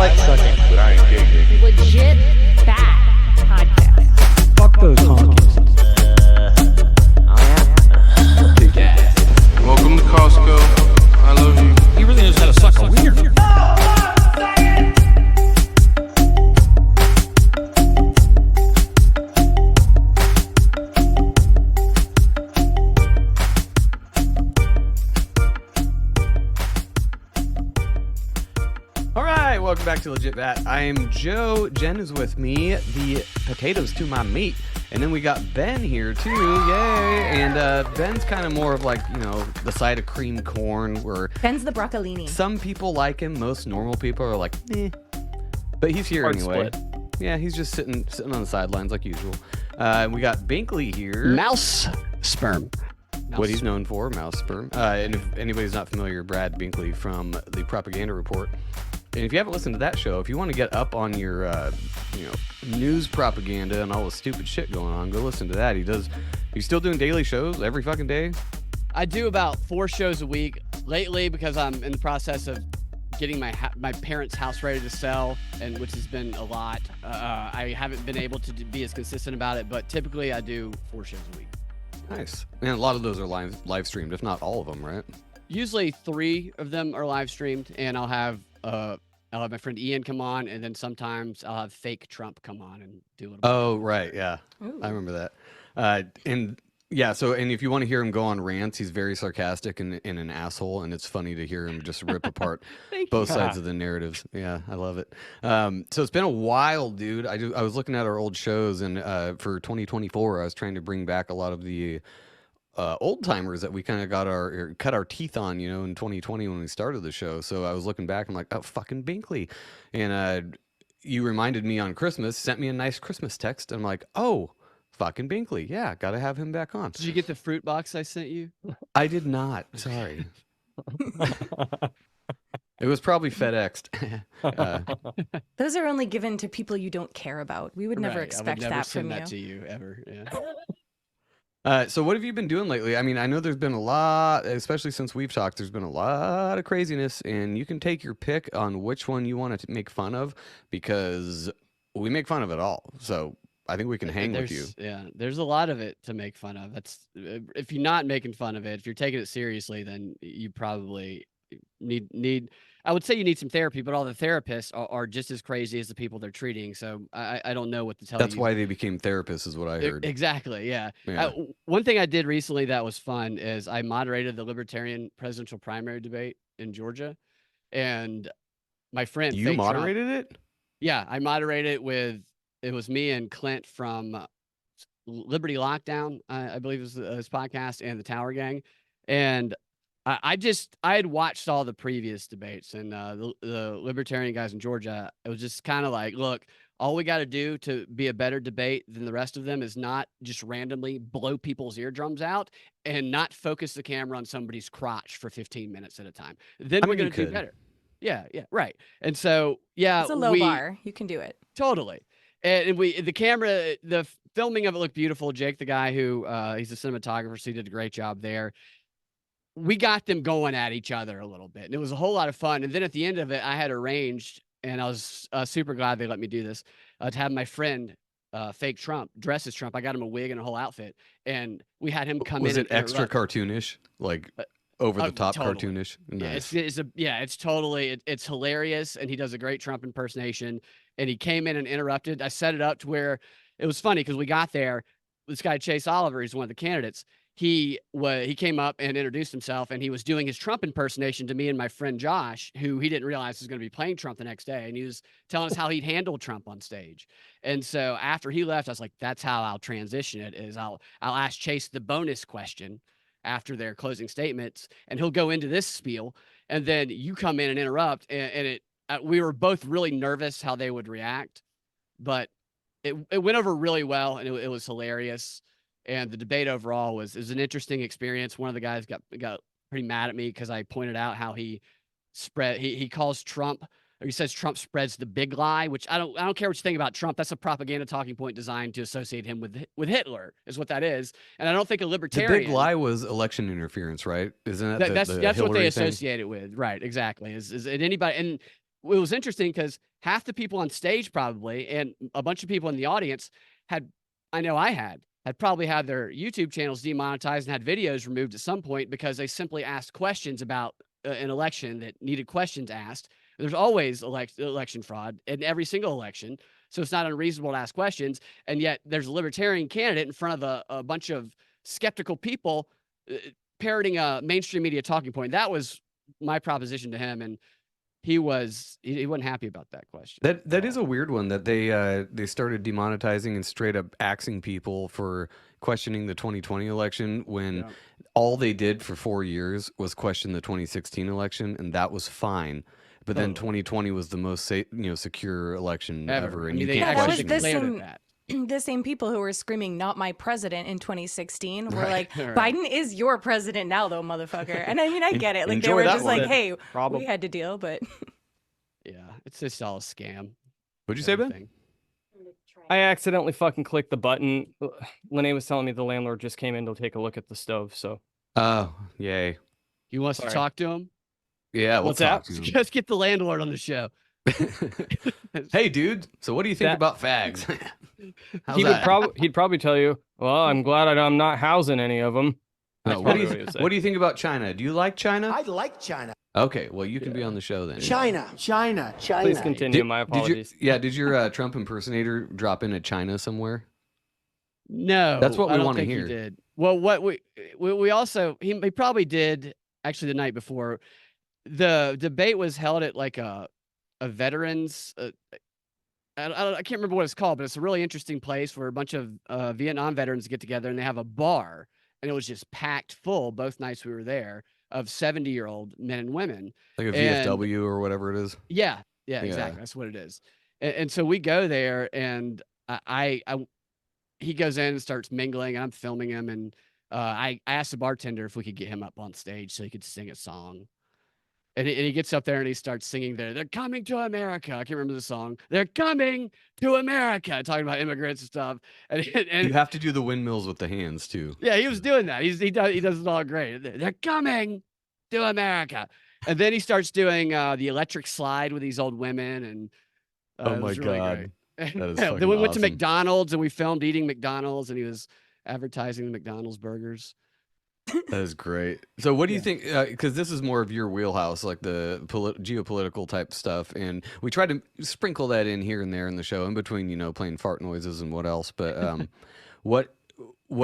like sucking. But I ain't gay. Legit bad podcast. Fuck those honkies. Welcome to Costco. I love you. He really knows how to suck a wiener. All right, welcome back to Legit Bat. I am Joe. Jen is with me. The potatoes to my meat. And then we got Ben here too, yay! And Ben's kind of more of like, you know, the side of cream corn where Ben's the broccolini. some people like him, most normal people are like, eh. But he's here Hard anyway. split. Yeah, he's just sitting on the sidelines like usual. We got Binkley here. Mouse sperm. What he's known for, mouse sperm. And if anybody's not familiar, Brad Binkley from the Propaganda Report. And if you haven't listened to that show, if you want to get up on your, news propaganda and all the stupid shit going on, go listen to that. He's still doing daily shows every fucking day. I do about 4 shows a week lately because I'm in the process of getting my parents' house ready to sell, and which has been a lot. I haven't been able to be as consistent about it, but typically I do 4 shows a week. Nice. And a lot of those are live streamed, if not all of them, right? Usually 3 of them are live streamed, and I'll have my friend Ian come on, and then sometimes I'll have fake Trump come on and do a little. Oh, right. Yeah. Ooh. I remember that. And if you want to hear him go on rants, he's very sarcastic and an asshole, and it's funny to hear him just rip apart both sides of the narratives. Yeah, I love it. So it's been a while, dude. I was looking at our old shows, and for 2024, I was trying to bring back a lot of the old timers that we kind of cut our teeth on, in 2020 when we started the show. So I was looking back, I'm like, oh, fucking Binkley. And you reminded me on Christmas, sent me a nice Christmas text. I'm like, oh, fucking Binkley. Yeah, got to have him back on. Did you get the fruit box I sent you? I did not. Sorry. It was probably FedExed. Those are only given to people you don't care about. We would never Right, expect I would never that send from that you. to you ever. Yeah. So what have you been doing lately? I mean, I know there's been a lot, especially since we've talked, there's been a lot of craziness, and you can take your pick on which one you want to make fun of, because we make fun of it all. So I think we can hang with you. Yeah, there's a lot of it to make fun of. That's if you're not making fun of it, if you're taking it seriously, then you probably need. I would say you need some therapy, but all the therapists are just as crazy as the people they're treating. So I don't know what to tell you. That's why they became therapists, is what I heard. Exactly. Yeah. Yeah. One thing I did recently that was fun is I moderated the Libertarian presidential primary debate in Georgia, and my friend You Fake Trump- moderated it? Yeah, I moderated it was me and Clint from Liberty Lockdown, I believe was his podcast, and the Tower Gang. And I had watched all the previous debates, and the Libertarian guys in Georgia, it was just kind of like, look, all we got to do to be a better debate than the rest of them is not just randomly blow people's eardrums out and not focus the camera on somebody's crotch for 15 minutes at a time. Then we're going to do better. Yeah, right. And so, yeah. It's a low bar. You can do it. Totally. And the filming of it looked beautiful. Jake, the guy who he's a cinematographer, so he did a great job there. We got them going at each other a little bit, and it was a whole lot of fun. And then at the end of it, I had arranged, and I was super glad they let me do this, to have my friend Fake Trump dress as Trump. I got him a wig and a whole outfit, and we had him come in. Was it extra cartoonish, like over the top totally. cartoonish? Nice. Yeah, it's totally it's hilarious, and he does a great Trump impersonation. And he came in and interrupted. I set it up to where it was funny because we got there. This guy Chase Oliver, he's one of the candidates. He came up and introduced himself, and he was doing his Trump impersonation to me and my friend Josh, who he didn't realize was going to be playing Trump the next day. And he was telling us how he'd handled Trump on stage. And so after he left, I was like, that's how I'll transition it, is I'll ask Chase the bonus question after their closing statements, and he'll go into this spiel, and then you come in and interrupt, and we were both really nervous how they would react, but it went over really well, and it was hilarious. And the debate overall was an interesting experience. One of the guys got pretty mad at me because I pointed out how he calls Trump, or he says Trump spreads the big lie, which I don't care what you think about Trump. That's a propaganda talking point designed to associate him with Hitler, is what that is. And I don't think a libertarian. The big lie was election interference, right? Isn't that that's the what they Hillary thing? associate it with, right? Exactly. Is anybody, and was interesting because half the people on stage probably and a bunch of people in the audience had probably had their YouTube channels demonetized and had videos removed at some point because they simply asked questions about an election that needed questions asked. There's always election fraud in every single election, so it's not unreasonable to ask questions. And yet there's a libertarian candidate in front of a bunch of skeptical people parroting a mainstream media talking point. That was my proposition to him, and he wasn't happy about that question. That is a weird one that they started demonetizing and straight up axing people for questioning the 2020 election when all they did for 4 years was question the 2016 election, and that was fine. But then 2020 was the most secure election ever, and I mean, you they can't actually question declared that. The same people who were screaming "Not my president" in 2016 were like, "Biden is your president now, though, motherfucker." And I mean, I get it. Like they were just like, "Hey, we had to deal," but yeah, it's just all a scam. What'd you say, Ben? I accidentally fucking clicked the button. Lene was telling me the landlord just came in to take a look at the stove. So, oh, yay! He wants to talk to him. Yeah, we'll What's talk that? to him. Just get the landlord on the show. Hey, dude. So, what do you think about fags? He'd probably tell you, "Well, I'm glad I'm not housing any of them." What do you think about China? Do you like China? I like China. Okay, well, you can be on the show then. China. Please continue. My apologies. Did your Trump impersonator drop in a China somewhere? No, that's what we want to hear. hear. He did. Well, what we also he probably did actually the night before. The debate was held at like a veterans. I can't remember what it's called, but it's a really interesting place where a bunch of Vietnam veterans get together and they have a bar, and it was just packed full both nights we were there of 70-year-old men and women, like a VFW or whatever it is. Yeah, exactly. That's what it is. And so we go there, and he goes in and starts mingling, and I'm filming him, and I asked the bartender if we could get him up on stage so he could sing a song. And he gets up there and he starts singing there. They're coming to America. I can't remember the song. They're coming to America. Talking about immigrants and stuff. And you have to do the windmills with the hands too. Yeah, he was doing that. He does it all great. They're coming to America. And then he starts doing the electric slide with these old women. And oh my God. Great. That is then we went to awesome. McDonald's and we filmed eating McDonald's, and he was advertising the McDonald's burgers. That is great. So what do you think, because this is more of your wheelhouse, like the geopolitical type stuff, and we try to sprinkle that in here and there in the show in between, playing fart noises and what else, but what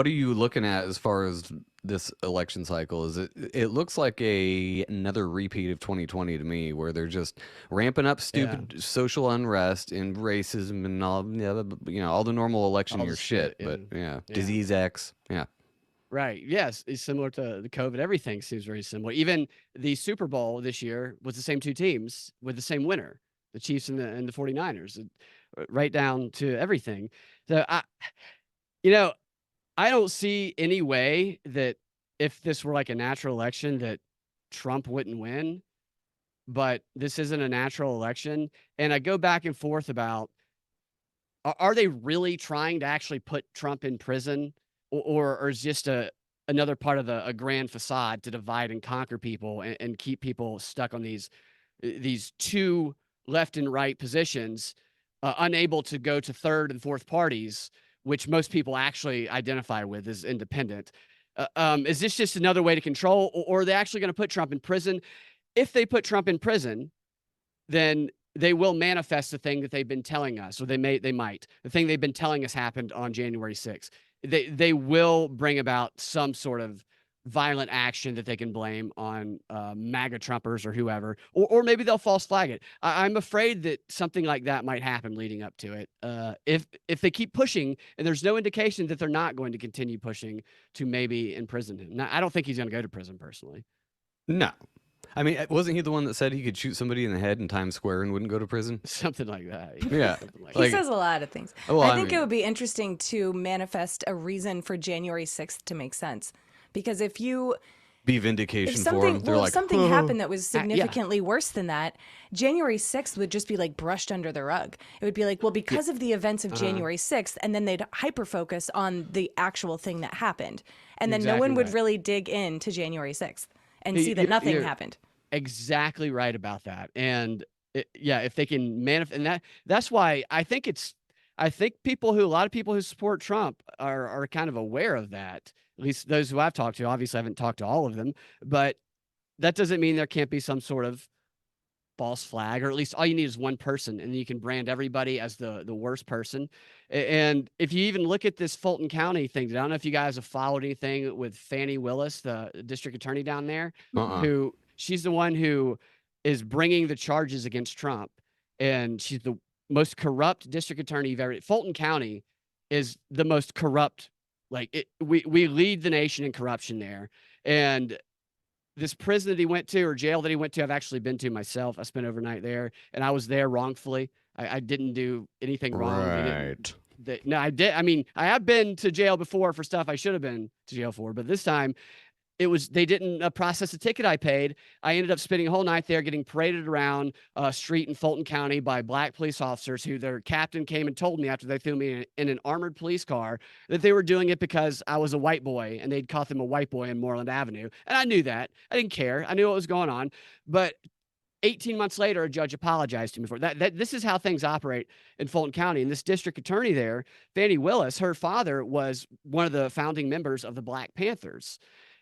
are you looking at as far as this election cycle? Is it looks like another repeat of 2020 to me, where they're just ramping up stupid social unrest and racism and all the normal election year shit, but Disease X, Right. Yes. It's similar to the COVID. Everything seems very similar. Even the Super Bowl this year was the same two teams with the same winner, the Chiefs and the 49ers, right down to everything. So I don't see any way that if this were like a natural election that Trump wouldn't win, but this isn't a natural election. And I go back and forth about, are they really trying to actually put Trump in prison? Or is just another part of a grand facade to divide and conquer people and keep people stuck on these two left and right positions, unable to go to third and fourth parties, which most people actually identify with as independent. Is this just another way to control, or are they actually going to put Trump in prison? If they put Trump in prison, then they will manifest the thing that they've been telling us, or they might. The thing they've been telling us happened on January 6th. They will bring about some sort of violent action that they can blame on MAGA Trumpers or whoever, or maybe they'll false flag it. I'm afraid that something like that might happen leading up to it. If they keep pushing, and there's no indication that they're not going to continue pushing to maybe imprison him. Now, I don't think he's going to go to prison personally. No. I mean, wasn't he the one that said he could shoot somebody in the head in Times Square and wouldn't go to prison? Something like that. Yeah. He says a lot of things. Well, I think it would be interesting to manifest a reason for January 6th to make sense. Because if you... be vindication for them. They're like, if something happened that was significantly worse than that, January 6th would just be like brushed under the rug. It would be like, well, because of the events of January 6th, and then they'd hyper focus on the actual thing that happened. And then no one would really dig into January 6th and see that nothing happened. Exactly right about that. And Yeah, if they can manifest, and that's why I think a lot of people who support Trump are kind of aware of that. At least those who I've talked to. Obviously, I haven't talked to all of them, but that doesn't mean there can't be some sort of false flag, or at least all you need is one person, and you can brand everybody as the worst person. And if you even look at this Fulton County thing, I don't know if you guys have followed anything with Fannie Willis, the district attorney down there, who she's the one who is bringing the charges against Trump, and she's the most corrupt district attorney you've ever. Fulton County is the most corrupt. We lead the nation in corruption there, and this prison that he went to, or jail that he went to, I've actually been to myself. I spent overnight there, and I was there wrongfully. I didn't do anything wrong. Right. No, I did. I mean, I have been to jail before for stuff I should have been to jail for, but this time they didn't process the ticket I paid. I ended up spending a whole night there getting paraded around a street in Fulton County by black police officers who their captain came and told me after they threw me in an armored police car that they were doing it because I was a white boy and they'd caught them a white boy in Moreland Avenue. And I knew that. I didn't care. I knew what was going on. But 18 months later, a judge apologized to me for that. This is how things operate in Fulton County. And this district attorney there, Fannie Willis, her father was one of the founding members of the Black Panthers.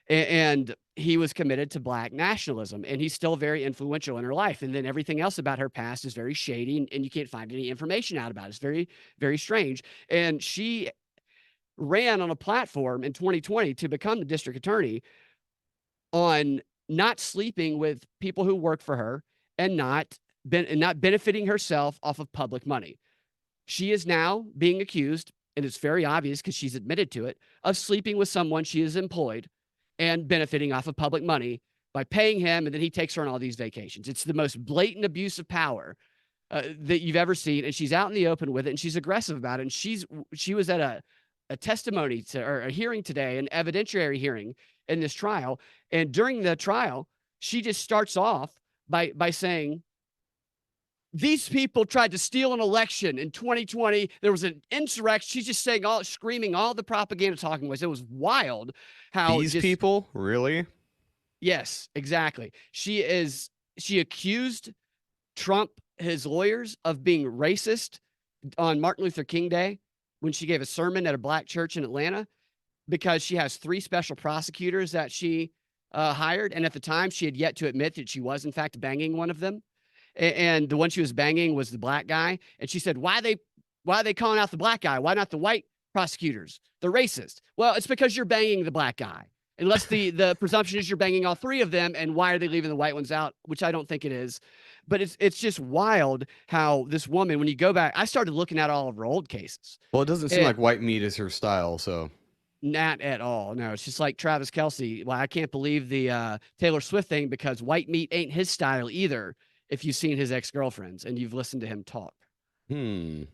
And he was committed to black nationalism, and he's still very influential in her life. And then everything else about her past is very shady, and you can't find any information out about it. It's very, very strange. And she ran on a platform in 2020 to become the district attorney on not sleeping with people who work for her and not benefiting herself off of public money. She is now being accused, and it's very obvious because she's admitted to it, of sleeping with someone she has employed and benefiting off of public money by paying him, and then he takes her on all these vacations. It's the most blatant abuse of power that you've ever seen, and she's out in the open with it, and she's aggressive about it. And she was at a testimony or a hearing today, an evidentiary hearing in this trial, and during the trial, she just starts off by saying, these people tried to steal an election in 2020. There was an insurrection. She's just saying screaming all the propaganda talking was. It was wild how these people really. Yes, exactly. She accused Trump, his lawyers, of being racist on Martin Luther King Day when she gave a sermon at a black church in Atlanta, because she has 3 special prosecutors that she hired. And at the time, she had yet to admit that she was, in fact, banging one of them. And the one she was banging was the black guy. And she said, why are they calling out the black guy? Why not the white prosecutors? They're racist. Well, it's because you're banging the black guy. Unless the presumption is you're banging all 3 of them. And why are they leaving the white ones out? Which I don't think it is. But it's just wild how this woman, when you go back, I started looking at all of her old cases. Well, it doesn't seem like white meat is her style, so. Not at all. No, it's just like Travis Kelce. Well, I can't believe the Taylor Swift thing, because white meat ain't his style either. If you've seen his ex-girlfriends and you've listened to him talk. That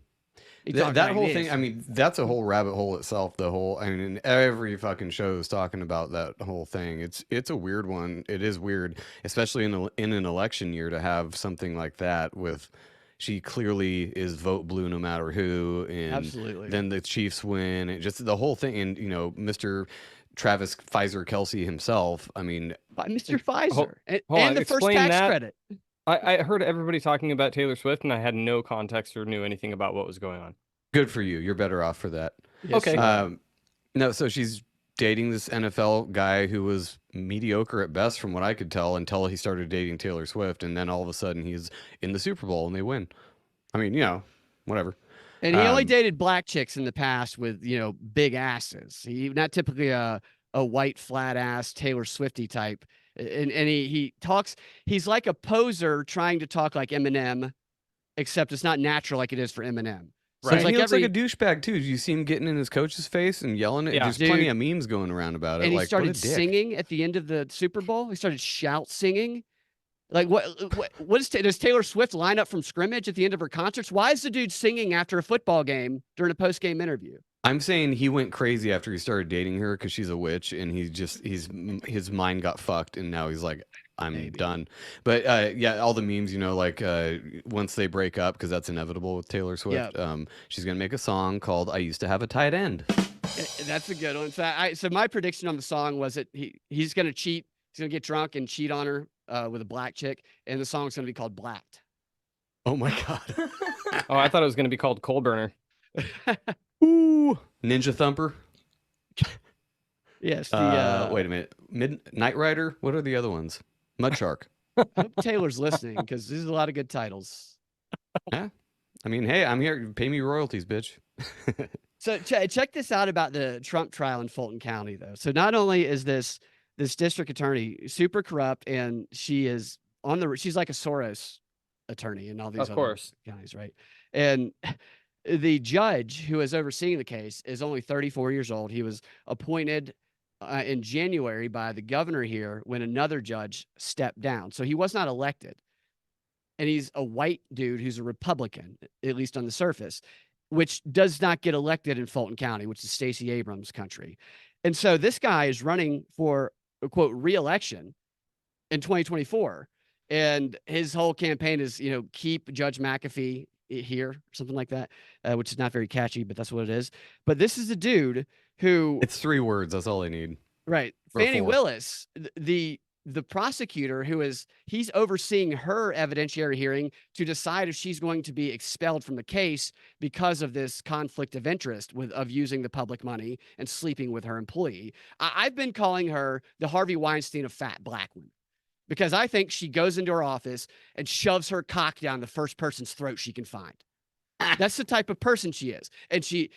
whole thing, I mean, that's a whole rabbit hole itself. I mean, every fucking show is talking about that whole thing. It's a weird one. It is weird, especially in an election year, to have something like that with, she clearly is vote blue no matter who. And absolutely. Then the Chiefs win, and just the whole thing. And, Mr. Travis Pfizer Kelce himself, I mean. Mr. Pfizer. and the first tax credit. I heard everybody talking about Taylor Swift, and I had no context or knew anything about what was going on. Good for you. You're better off for that. Yes, okay. No, so she's dating this NFL guy who was mediocre at best, from what I could tell, until he started dating Taylor Swift, and then all of a sudden he's in the Super Bowl and they win. I mean, whatever. And he only dated black chicks in the past with, big asses. He's not typically a white flat ass Taylor Swifty type. And he talks, he's like a poser trying to talk like Eminem, except it's not natural like it is for Eminem. So Right. it's like he looks like a douchebag too. Do you see him getting in his coach's face and yelling at? Yeah. There's plenty of memes going around about it. And he like, started what a dick. singing at the end of the Super Bowl. He started shout singing. Like does Taylor Swift line up from scrimmage at the end of her concerts? Why is the dude singing after a football game during a post-game interview? I'm saying he went crazy after he started dating her because she's a witch, and his mind got fucked, and now he's like, I'm done. But all the memes, once they break up, because that's inevitable with Taylor Swift, she's gonna make a song called "I Used to Have a Tight End." That's a good one. So my prediction on the song was that he's gonna cheat. He's gonna get drunk and cheat on her with a black chick, and the song's gonna be called "Blacked." Oh my god. Oh, I thought it was going to be called Coal Burner. Ooh, Ninja Thumper. Yes. The Wait a minute. Knight Rider. What are the other ones? Mud Shark. I hope Taylor's listening because there's a lot of good titles. Yeah. I mean, hey, I'm here. Pay me royalties, bitch. So check this out about the Trump trial in Fulton County, though. So not only is this district attorney super corrupt, and she's like a Soros attorney in all these Of other course. counties, right? And the judge who is overseeing the case is only 34 years old. He was appointed in January by the governor here when another judge stepped down. So he was not elected. And he's a white dude who's a Republican, at least on the surface, which does not get elected in Fulton County, which is Stacey Abrams' country. And so this guy is running for, quote, re-election in 2024. And his whole campaign is, keep Judge McAfee here, something like that, which is not very catchy, but that's what it is. But this is a dude who... It's 3 words. That's all I need. Right. Or Fannie 4. Willis, the prosecutor he's overseeing her evidentiary hearing to decide if she's going to be expelled from the case because of this conflict of interest of using the public money and sleeping with her employee. I've been calling her the Harvey Weinstein of fat black women because I think she goes into her office and shoves her cock down the first person's throat she can find. That's the type of person she is. And she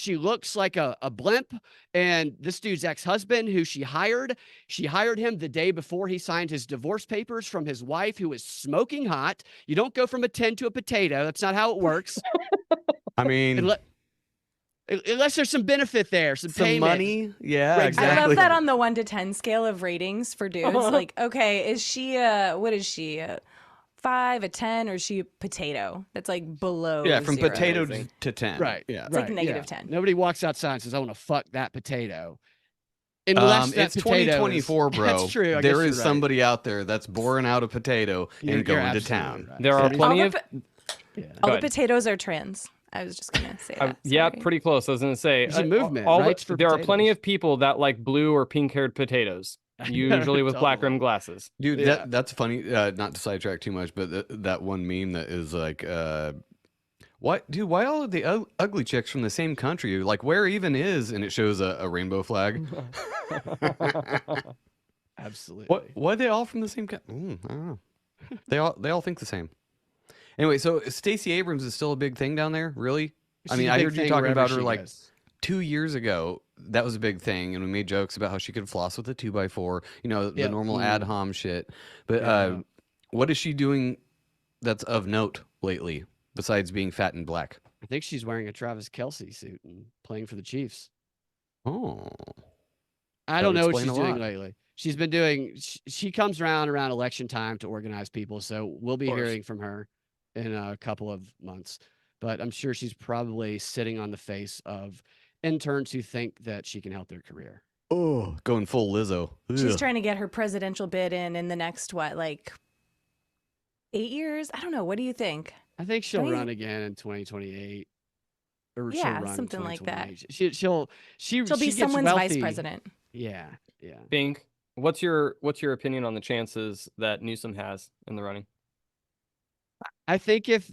looks like a blimp. And this dude's ex-husband who she hired him the day before he signed his divorce papers from his wife who was smoking hot. You don't go from a 10 to a potato. That's not how it works. I mean, Unless there's some benefit there, some payment. money. Yeah, Right, exactly. I love that on the 1 to 10 scale of ratings for dudes. Like, okay, is she what is she? 5, a 10, or is she a potato? That's like below. Yeah, from 0. potato to 10. Right. Yeah. It's like negative 10. Nobody walks outside and says, I want to fuck that potato. Unless that It's potato 2024, bro. That's true. I guess There you're is right. somebody out there that's boring out a potato You're and going to absolutely town. right. There are plenty All of... the, Yeah. all the ahead. potatoes are trans. I was just gonna say that. yeah, Sorry. pretty close. I was going to say... There's a movement, all rights for there are plenty potatoes. of people that like blue or pink-haired potatoes, usually with black Totally. rim glasses. Dude, Yeah. that's funny. Not to sidetrack too much, but that one meme that is like, why all of the ugly chicks from the same country? Like, where even is? And it shows a rainbow flag. Absolutely. Why are they all from the same country? I don't know. They all think the same. Anyway, so Stacey Abrams is still a big thing down there, really? I She's mean, a I big heard you thing talking wherever about her she like goes. 2 years ago. That was a big thing, and we made jokes about how she could floss with a 2x4. The Yeah. normal ad hom shit. But Yeah. what is she doing that's of note lately besides being fat and black? I think she's wearing a Travis Kelce suit and playing for the Chiefs. Oh, I That don't would know what explain she's a doing lot. lately. She's been doing. She comes around election time to organize people, so we'll be course. hearing from her in a couple of months. But I'm sure she's probably sitting on the face of interns who think that she can help their career. oh, going full Lizzo. She's Ugh. trying to get her presidential bid in the next, like 8 years? I don't know. What do you think? I think she'll Right. run again in 2028. Or Yeah, she'll run in something like that. 2028. She'll She'll be gets someone's vice wealthy. president. Yeah, yeah. Bink, what's your opinion on the chances that Newsom has in the running? I think if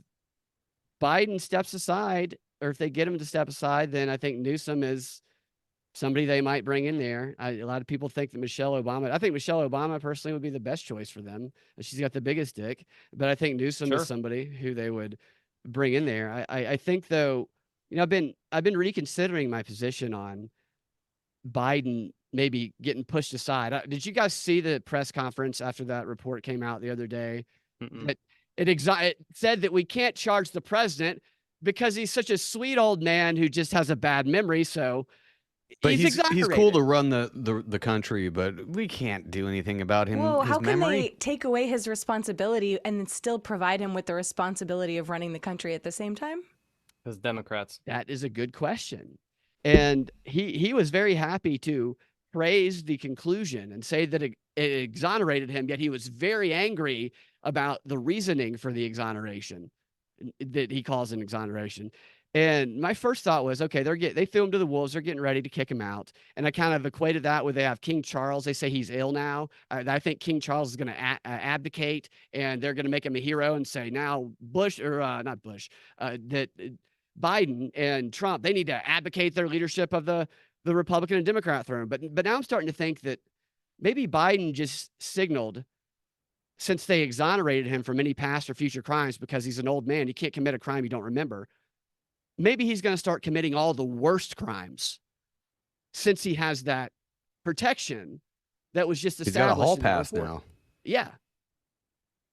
Biden steps aside, or if they get him to step aside, then I think Newsom is somebody they might bring in there. A lot of people think that I think Michelle Obama personally would be the best choice for them. She's got the biggest dick, but I think Newsom Sure. is somebody who they would bring in there. I think though, I've been reconsidering my position on Biden maybe getting pushed aside. Did you guys see the press conference after that report came out the other day? Mm-mm. It said that we can't charge the president because he's such a sweet old man who just has a bad memory. So But he's cool to exonerated. run the country, but we can't do anything about him. Well, his how can memory. they take away his responsibility and then still provide him with the responsibility of running the country at the same time? As Democrats. That is a good question. And he was very happy to praise the conclusion and say that it exonerated him, yet he was very angry about the reasoning for the exoneration that he calls an exoneration. And my first thought was, okay, they threw him to the wolves. They're getting ready to kick him out. And I kind of equated that with they have King Charles. They say he's ill now. I think King Charles is going to abdicate, and they're going to make him a hero and say now Bush or not Bush, that Biden and Trump, they need to abdicate their leadership of the Republican and Democrat throne. But now I'm starting to think that maybe Biden just signaled, since they exonerated him from any past or future crimes because he's an old man, you can't commit a crime you don't remember. Maybe he's going to start committing all the worst crimes since he has that protection that was just established. He's got a hall in the pass report. now. Yeah.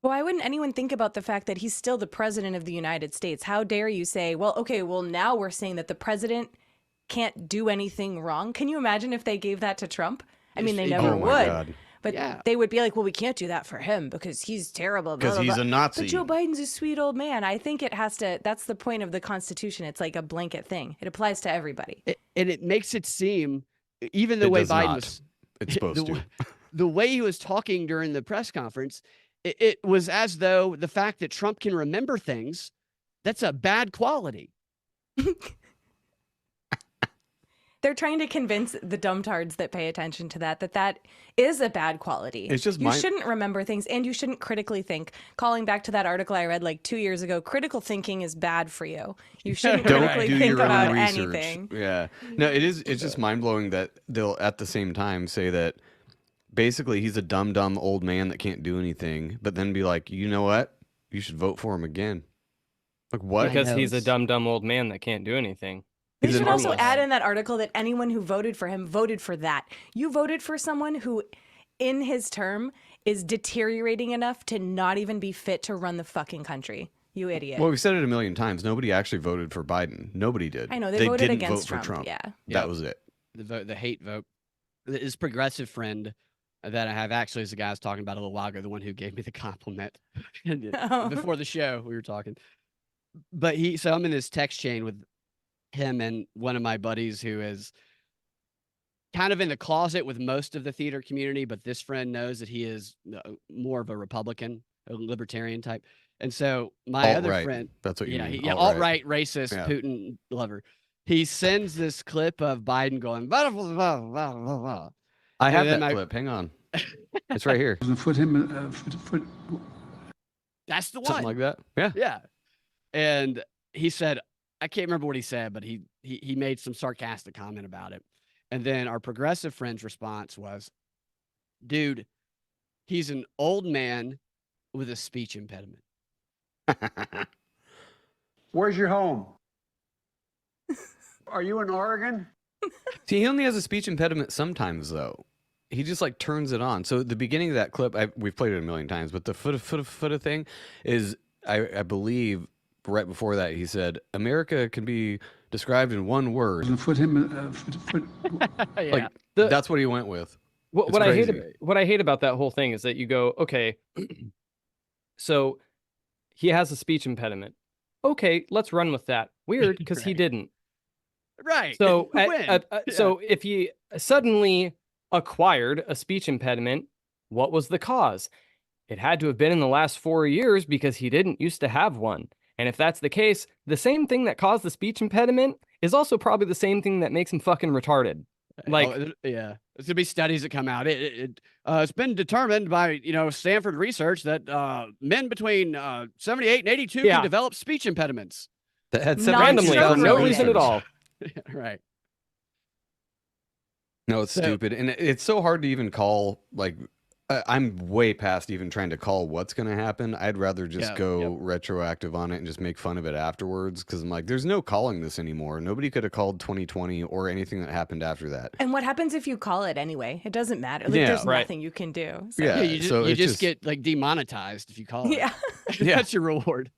Why wouldn't anyone think about the fact that he's still the president of the United States? How dare you say, well, okay, well, now we're saying that the president can't do anything wrong. Can you imagine if they gave that to Trump? I mean, they never Oh my would. God. But Yeah. they would be like, well, we can't do that for him because he's terrible. Because he's a Nazi. But Joe Biden's a sweet old man. I think it has to, that's the point of the Constitution. It's like a blanket thing. It applies to everybody. And it makes it seem, even the It way does Biden not. was, It's supposed to. the way he was talking during the press conference, it was as though the fact that Trump can remember things, that's a bad quality. They're trying to convince the dumbtards that pay attention to that is a bad quality. It's just you shouldn't remember things, and you shouldn't critically think. Calling back to that article I read like 2 years ago, critical thinking is bad for you. You shouldn't Don't critically do think your about own research. anything. Yeah. No, it's just mind blowing that they'll at the same time say that basically he's a dumb old man that can't do anything, but then be like, you know what? You should vote for him again. Like what? Because know, he's a it's- dumb old man that can't do anything. They He's should also harmless. add in that article that anyone who voted for him voted for that. You voted for someone who, in his term, is deteriorating enough to not even be fit to run the fucking country. You idiot. Well, we've said it a million times. Nobody actually voted for Biden. Nobody did. I know, they voted didn't against vote for Trump, Trump. yeah. That was it. The hate vote. His progressive friend that I have actually is the guy I was talking about a little while ago, the one who gave me the compliment Oh. before the show. We were talking, but so I'm in this text chain with him and one of my buddies who is kind of in the closet with most of the theater community, but this friend knows that he is more of a Republican, a libertarian type. And so my other Alt-right. friend, That's what you mean. alt-right, racist, Yeah. Putin lover. He sends this clip of Biden going, blah, blah, blah, blah, blah, blah. I have And then that my- clip. Hang on. It's right here. That's the one. Something like that. Yeah. Yeah. And he said, I can't remember what he said, but he made some sarcastic comment about it. And then our progressive friend's response was, dude, he's an old man with a speech impediment. Where's your home? Are you in Oregon? See, he only has a speech impediment sometimes, though. He just like turns it on. So the beginning of that clip, we've played it a million times, but the foot thing is, I believe, right before that, he said, America can be described in one word. Like, that's what he went with. What It's I hate crazy. what I hate about that whole thing is that you go, okay, so he has a speech impediment. Okay, let's run with that. Weird, because he Right. didn't. Right. So, When? so if he suddenly acquired a speech impediment, what was the cause? It had to have been in the last 4 years because he didn't used to have one. And if that's the case, the same thing that caused the speech impediment is also probably the same thing that makes him fucking retarded. Like, yeah, there's gonna be studies that come out. It's been determined by Stanford research that men between 78 and 82 Yeah. can develop speech impediments. That had Not randomly, for no related. reason at all. Right. No, it's So- stupid. And it's so hard to even call, like, I'm way past even trying to call what's going to happen. I'd rather just Yeah, go retroactive on it and just make fun of it afterwards. Because I'm like, there's no calling this anymore. Nobody could have called 2020 or anything that happened after that. And what happens if you call it anyway? It doesn't matter. Like, Yeah, there's right. nothing you can do. So. Yeah, you just, so you it's just just- get like demonetized if you call it. Yeah. Yeah. That's your reward.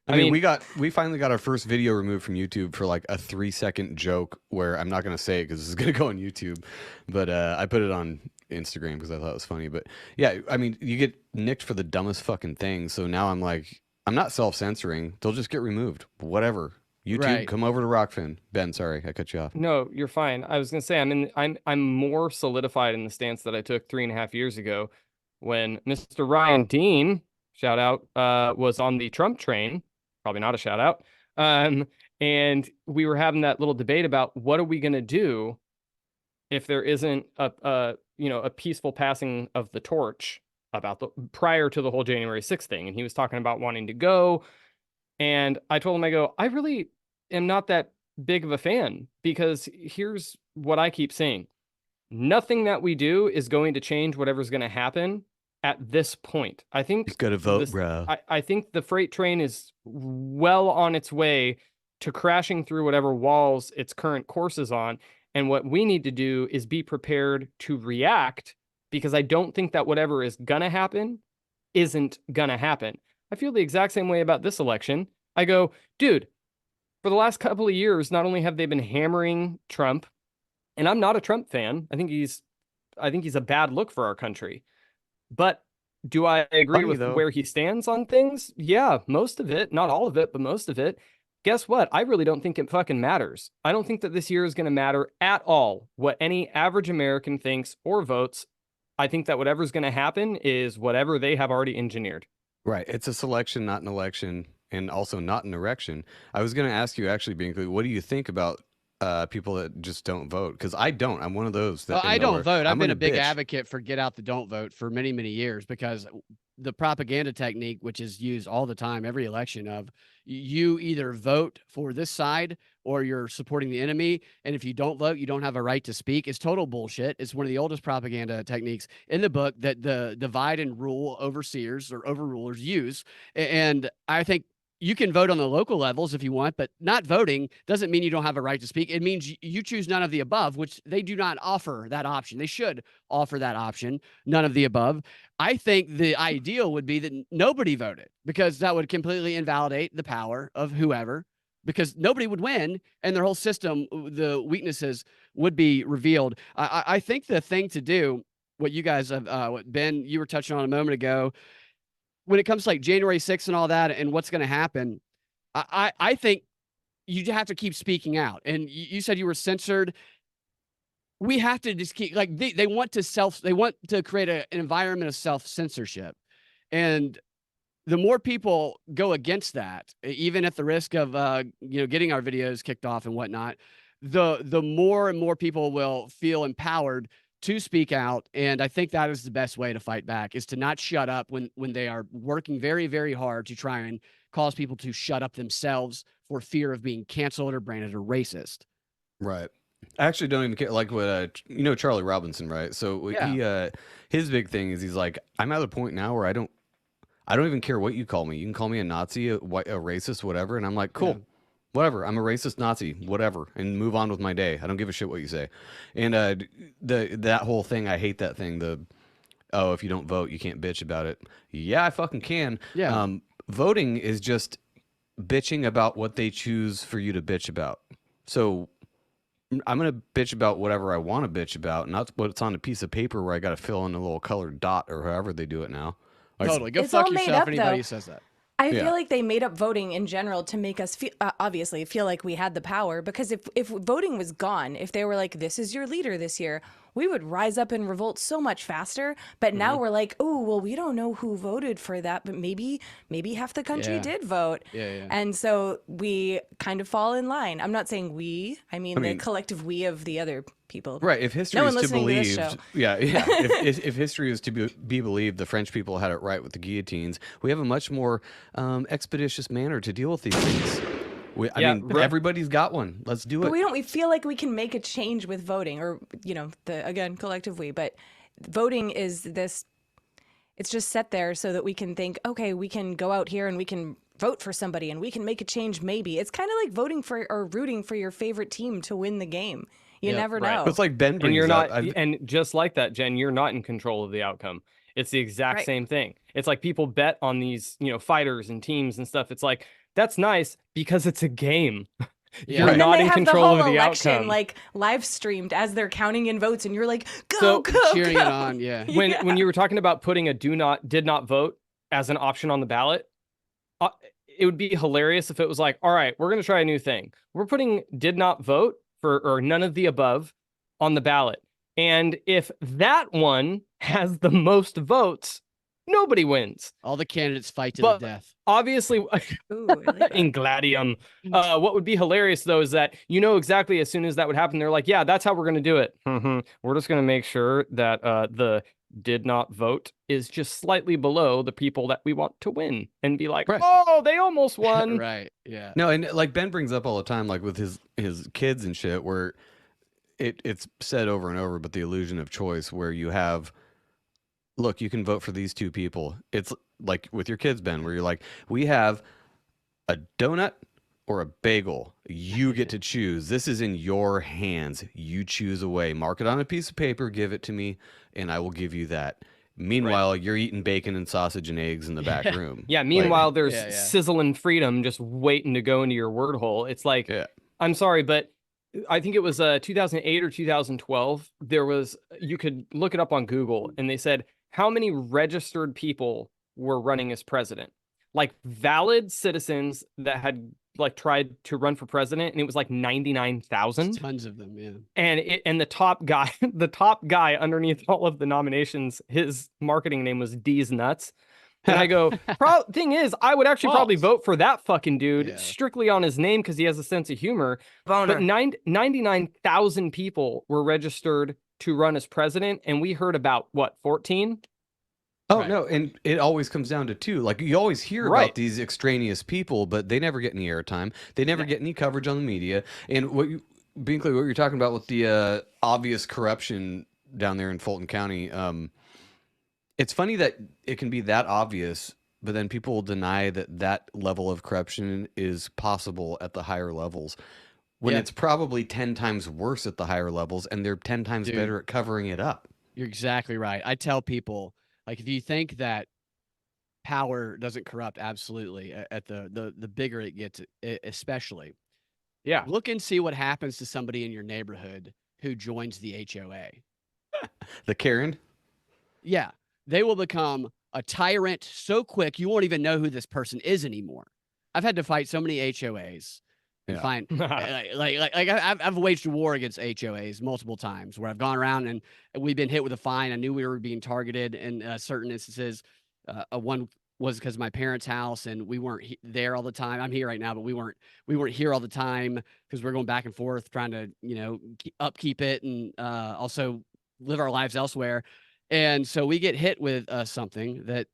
I I mean, mean- we finally got our first video removed from YouTube for like a 3-second joke where I'm not going to say it because it's going to go on YouTube, but I put it on Instagram because I thought it was funny. But yeah, I mean, you get nicked for the dumbest fucking thing. So now I'm like, I'm not self-censoring. They'll just get removed. Whatever. YouTube, Right. come over to Rockfin. Ben, sorry, I cut you off. no, you're fine. I was gonna say I'm more solidified in the stance that I took 3.5 years ago when Mr. Ryan Dean, shout out, was on the Trump train. Probably not a shout out. And we were having that little debate about what are we going to do if there isn't a peaceful passing of the torch about the prior to the whole January 6th thing. And he was talking about wanting to go. And I told him, I go, I really am not that big of a fan, because here's what I keep saying. Nothing that we do is going to change whatever's going to happen at this point. I think He's got to vote, bro. I think the freight train is well on its way to crashing through whatever walls its current course is on. And what we need to do is be prepared to react, because I don't think that whatever is going to happen isn't going to happen. I feel the exact same way about this election. I go, dude, for the last couple of years, not only have they been hammering Trump, and I'm not a Trump fan. I think he's a bad look for our country. But do I agree with where he stands on things? Yeah, most of it, not all of it, but most of it. Guess what? I really don't think it fucking matters. I don't think that this year is going to matter at all what any average American thinks or votes. I think that whatever's going to happen is whatever they have already engineered. Right. It's a selection, not an election, and also not an erection. I was going to ask you, actually, Binkley, what do you think about people that just don't vote? Because I don't. I'm one of those. That I don't vote. I've been a big bitch. advocate for get out the don't vote for many, many years, because the propaganda technique, which is used all the time, every election, of you either vote for this side or you're supporting the enemy. And if you don't vote, you don't have a right to speak. It's total bullshit. It's one of the oldest propaganda techniques in the book that the divide and rule overseers or overrulers use. And I think you can vote on the local levels if you want, but not voting doesn't mean you don't have a right to speak. It means you choose none of the above, which they do not offer that option. They should offer that option, none of the above. I think the ideal would be that nobody voted, because that would completely invalidate the power of whoever, because nobody would win and their whole system, the weaknesses would be revealed. I think the thing to do, what you guys have, what Ben, you were touching on a moment ago, when it comes to like January 6th and all that and what's going to happen, I think you have to keep speaking out. And you said you were censored. We have to just keep, like, they want to create an environment of self-censorship. And the more people go against that, even at the risk of, getting our videos kicked off and whatnot, the more and more people will feel empowered to speak out. And I think that is the best way to fight back, is to not shut up when they are working very, very hard to try and cause people to shut up themselves for fear of being canceled or branded a racist. Right. I actually don't even care. Like what, Charlie Robinson, right? So Yeah. his big thing is he's like, I'm at a point now where I don't even care what you call me. You can call me a Nazi, a racist, whatever. And I'm like, cool. Yeah. Whatever, I'm a racist Nazi, whatever, and move on with my day. I don't give a shit what you say. And that whole thing, I hate that thing. If you don't vote, you can't bitch about it. Yeah, I fucking can. Yeah. Voting is just bitching about what they choose for you to bitch about. So I'm gonna bitch about whatever I want to bitch about, not what's on a piece of paper where I got to fill in a little colored dot or however they do it now. Totally, go it's fuck all made yourself. up, Anybody though. who says that. I feel like they made up voting in general to make us feel, obviously feel like we had the power, because if voting was gone, if they were like, this is your leader this year, we would rise up and revolt so much faster. But now we're like, oh, well, we don't know who voted for that, but maybe half the country did vote. Yeah. And so we kind of fall in line. I'm not saying we, I mean the collective we of the other people. Right. If history No is one to listening to believe, this show. if history is to be believed, the French people had it right with the guillotines. We have a much more expeditious manner to deal with these things. I mean, everybody's got one. Let's do it. But we feel like we can make a change with voting, or again, collective we. But voting is this. It's just set there so that we can think, okay, we can go out here and we can vote for somebody and we can make a change. Maybe it's kind of like voting for or rooting for your favorite team to win the game. You never know. It's like Ben brings and you're up, not, and just like that, Jen, you're not in control of the outcome. It's the exact same thing. It's like people bet on these, fighters and teams and stuff. It's like, that's nice because it's a game. Yeah. You're not in control of the election, outcome. like live streamed as they're counting in votes, and you're like, go, cheering go. it on. Yeah. When you were talking about putting a did not vote as an option on the ballot, it would be hilarious if it was like, all right, we're going to try a new thing. We're putting did not vote or none of the above on the ballot. And if that one has the most votes, nobody wins. All the candidates fight to But the death. obviously, Ooh, I like that. in Gladium, what would be hilarious though is that exactly as soon as that would happen, they're like, "Yeah, that's how we're going to do it. We're just going to make sure that the did not vote is just slightly below the people that we want to win," and be like, Right. "Oh, they almost won." Right. Yeah. No, and like Ben brings up all the time, like with his kids and shit, where it's said over and over, but the illusion of choice, where you have, look, you can vote for these two people. It's like with your kids, Ben, where you're like, we have a donut or a bagel. You get to choose. This is in your hands. You choose a way. Mark it on a piece of paper, give it to me, and I will give you that. Meanwhile, you're eating bacon and sausage and eggs in the back room. Yeah. Meanwhile, there's yeah. sizzling freedom just waiting to go into your word hole. It's like, Yeah. I'm sorry, but I think it was 2008 or 2012. You could look it up on Google, and they said how many registered people were running as president, like valid citizens that had like tried to run for president, and it was like 99,000. Tons of them. Yeah. And the top guy, the top guy underneath all of the nominations, his marketing name was D's Nuts. And I go, thing is, I would actually probably vote for that fucking dude Yeah. strictly on his name because he has a sense of humor. But 99,000 people were registered to run as president, and we heard about what, 14? Oh, Right. no, and it always comes down to two. Like, you always hear Right. about these extraneous people, but they never get any airtime. They never get any coverage on the media. And Binkley, what you're talking about with the obvious corruption down there in Fulton County, it's funny that it can be that obvious, but then people deny that that level of corruption is possible at the higher levels, when Yeah. it's probably 10 times worse at the higher levels, and they're 10 times Dude. better at covering it up. You're exactly right. I tell people, like, if you think that power doesn't corrupt, absolutely, at the bigger it gets, especially, Yeah. look and see what happens to somebody in your neighborhood who joins the HOA. The Karen? Yeah, they will become a tyrant so quick you won't even know who this person is anymore. I've had to fight so many HOAs and Yeah. find I've waged a war against HOAs multiple times where I've gone around and we've been hit with a fine. I knew we were being targeted in certain instances. One was because of my parents' house and we weren't there all the time. I'm here right now, but we weren't here all the time because we're going back and forth trying to upkeep it and also live our lives elsewhere. And so we get hit with something that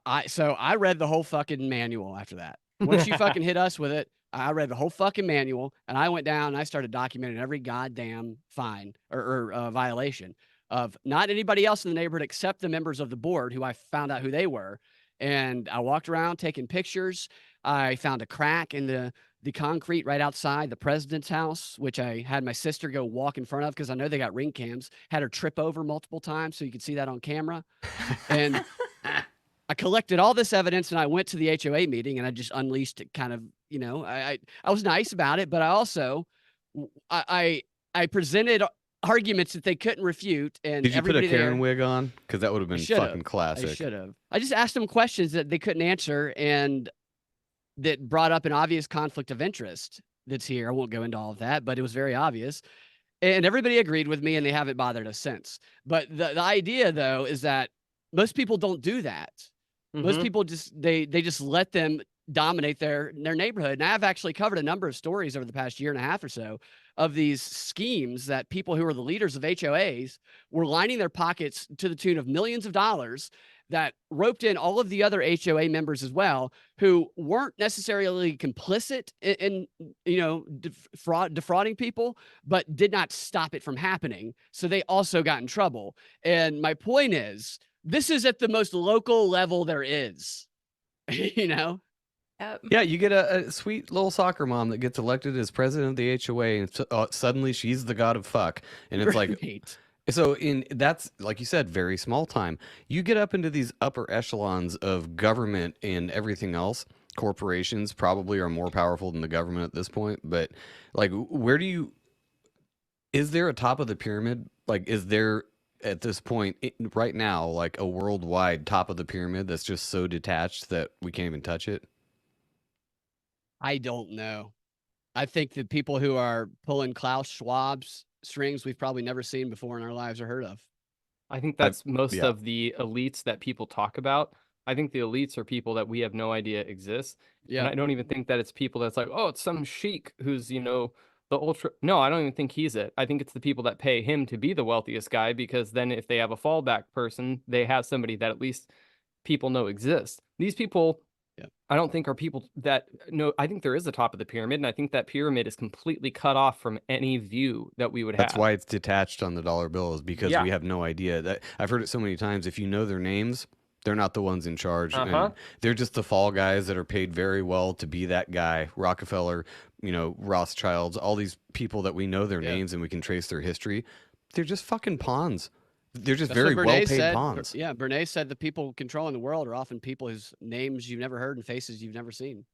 I read the whole fucking manual after that. Once you fucking hit us with it, I read the whole fucking manual and I went down and I started documenting every goddamn fine or violation of not anybody else in the neighborhood except the members of the board who I found out who they were. And I walked around taking pictures. I found a crack in the concrete right outside the president's house, which I had my sister go walk in front of because I know they got ring cams, had her trip over multiple times so you could see that on camera. And I collected all this evidence and I went to the HOA meeting and I just unleashed it kind of, I was nice about it, but I also, I presented arguments that they couldn't refute. And Did you put a everybody Karen there, wig on? Because that would have been fucking I classic. should have. I just asked them questions that they couldn't answer and that brought up an obvious conflict of interest that's here. I won't go into all of that, but it was very obvious. And everybody agreed with me and they haven't bothered us since. But the idea, though, is that most people don't do that. Most people just they just let them dominate their neighborhood. And I've actually covered a number of stories over the past year and a half or so of these schemes that people who are the leaders of HOAs were lining their pockets to the tune of millions of dollars that roped in all of the other HOA members as well, who weren't necessarily complicit in defrauding people, but did not stop it from happening. So they also got in trouble. And my point is, this is at the most local level there is, Yep. Yeah, you get a sweet little soccer mom that gets elected as president of the HOA, and suddenly she's the god of fuck. And it's like, Right. so that's, like you said, very small time. You get up into these upper echelons of government and everything else. Corporations probably are more powerful than the government at this point. But like, is there a top of the pyramid? Like, is there at this point right now, like a worldwide top of the pyramid that's just so detached that we can't even touch it? I don't know. I think the people who are pulling Klaus Schwab's strings we've probably never seen before in our lives or heard of. I think that's most yeah. of the elites that people talk about. I think the elites are people that we have no idea exist. And Yeah. I don't even think that it's people that's like, oh, it's some sheik who's, the ultra. No, I don't even think he's it. I think it's the people that pay him to be the wealthiest guy, because then if they have a fallback person, they have somebody that at least people know exists. These people, Yeah. I don't think are people that know. I think there is a top of the pyramid, and I think that pyramid is completely cut off from any view that we would That's have. why it's detached on the dollar bills, because Yeah. we have no idea. That I've heard it so many times. If you know their names, they're not the ones in charge. Uh-huh. And they're just the fall guys that are paid very well to be that guy. Rockefeller, Rothschilds, all these people that we know their Yeah. names and we can trace their history. They're just fucking pawns. They're just That's very what well Bernays paid said. pawns. Yeah, Bernays said the people controlling the world are often people whose names you've never heard and faces you've never seen.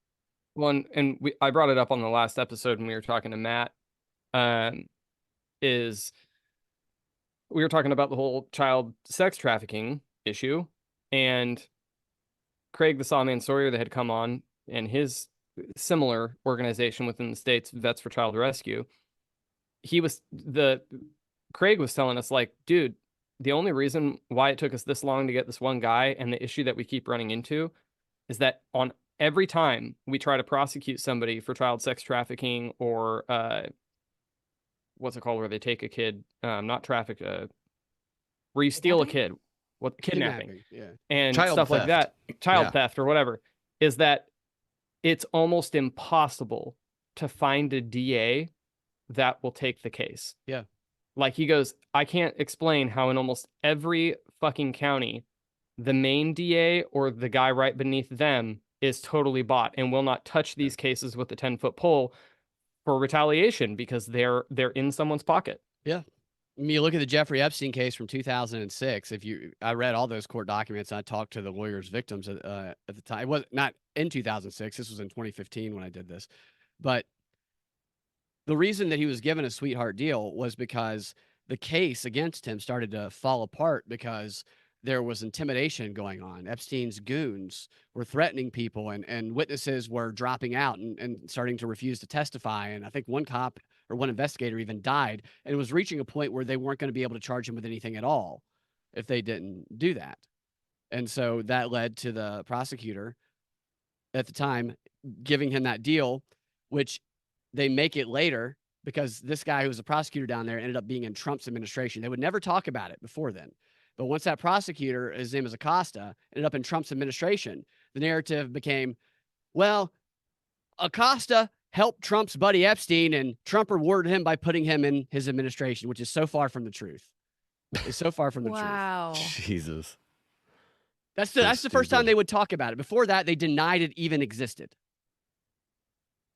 One, and I brought it up on the last episode when we were talking to Matt. Is we were talking about the whole child sex trafficking issue, and Craig the Sawman Sawyer that had come on, and his similar organization within the states, Vets for Child Rescue. Craig was telling us, like, dude, the only reason why it took us this long to get this one guy, and the issue that we keep running into, is that on every time we try to prosecute somebody for child sex trafficking, or what's it called, where they take a kid, not traffic, where you steal a kid, kidnapping, Yeah. and Child stuff like theft. that, child Yeah. theft or whatever, is that it's almost impossible to find a DA that will take the case. Yeah. Like, he goes, I can't explain how in almost every fucking county, the main DA or the guy right beneath them is totally bought and will not touch these cases with a 10-foot pole for retaliation, because they're in someone's pocket. Yeah. I mean, you look at the Jeffrey Epstein case from 2006. I read all those court documents. I talked to the lawyers' victims at the time. It was not in 2006. This was in 2015 when I did this. But the reason that he was given a sweetheart deal was because the case against him started to fall apart, because there was intimidation going on. Epstein's goons were threatening people, and witnesses were dropping out and starting to refuse to testify. And I think one cop or one investigator even died, and it was reaching a point where they weren't going to be able to charge him with anything at all if they didn't do that. And so that led to the prosecutor at the time giving him that deal, which they make it later, because this guy who was a prosecutor down there ended up being in Trump's administration. They would never talk about it before then. But once that prosecutor, his name is Acosta, ended up in Trump's administration, the narrative became, well, Acosta helped Trump's buddy Epstein, and Trump rewarded him by putting him in his administration, which is so far from the truth. It's so far from the truth. Wow. Jesus. That's So the first time stupid. they would talk about it. Before that, they denied it even existed.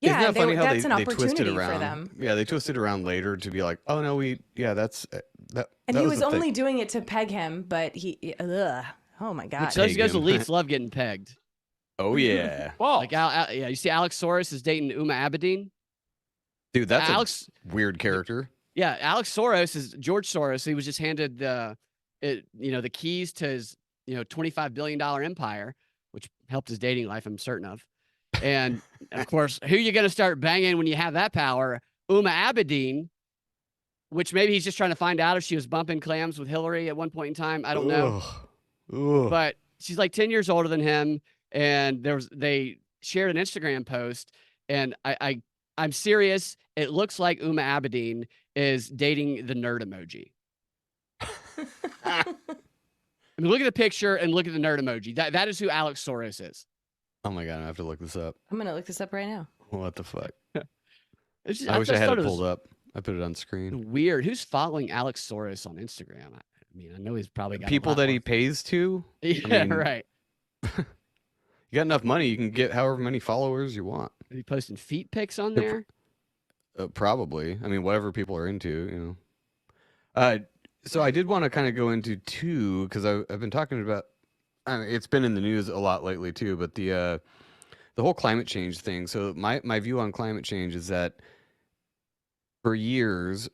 Isn't Yeah, that funny how that's they, an they twist it opportunity around? for them. Yeah, they twist it around later to be like, oh no, that's that. And that he was the thing. only doing it to peg him, but oh my God. Which those Peg guys him. elites love getting pegged. Oh yeah, Well, Like, yeah, you see Alex Soros is dating Uma Abedin. dude, that's Alex, a weird character. yeah, Alex Soros is George Soros. He was just handed the keys to his $25 billion empire, which helped his dating life, I'm certain of. And of course, who you gonna start banging when you have that power? Uma Abedin, which maybe he's just trying to find out if she was bumping clams with Hillary at one point in time. I don't know. Ugh. But she's like 10 years older than him, and they shared an Instagram post, and I'm serious. It looks like Uma Abedin is dating the nerd emoji. I mean, look at the picture and look at the nerd emoji. That is who Alex Soros is. Oh my god, I have to look this up. I'm going to look this up right now. What the fuck? It's just, I wish I just had thought it was pulled up. I put it on screen. Weird. Who's following Alex Soros on Instagram? I mean, I know he's probably got a People lot that more- he pays to. Yeah, mean, right. You got enough money, you can get however many followers you want. Are you posting feet pics on They're there? Probably. I mean, whatever people are into, So I did want to kind of go into two, because I've been talking about. It's been in the news a lot lately too, but the whole climate change thing. So my view on climate change is that for years,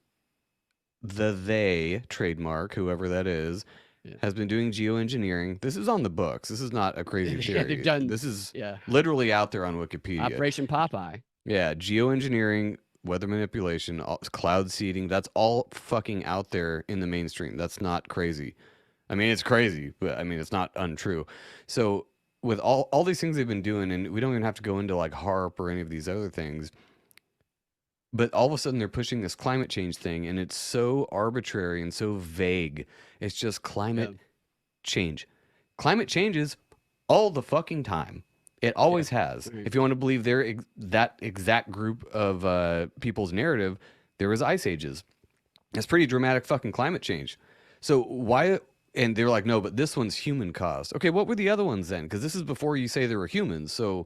they trademark, whoever that is, Yeah. has been doing geoengineering. This is on the books. This is not a crazy Yeah, theory. they've done- This is Yeah. literally out there on Wikipedia. Operation Popeye. Yeah, geoengineering, weather manipulation, cloud seeding, that's all fucking out there in the mainstream. That's not crazy. I mean, it's crazy, but I mean, it's not untrue. So with all these things they've been doing, and we don't even have to go into like HARP or any of these other things, but all of a sudden they're pushing this climate change thing, and it's so arbitrary and so vague. It's just climate change. Climate changes all the fucking time. It always has. If you want to believe that exact group of people's narrative, there was ice ages. It's pretty dramatic fucking climate change. So why? And they're like, no, but this one's human caused. Okay, what were the other ones then? Because this is before you say there were humans. So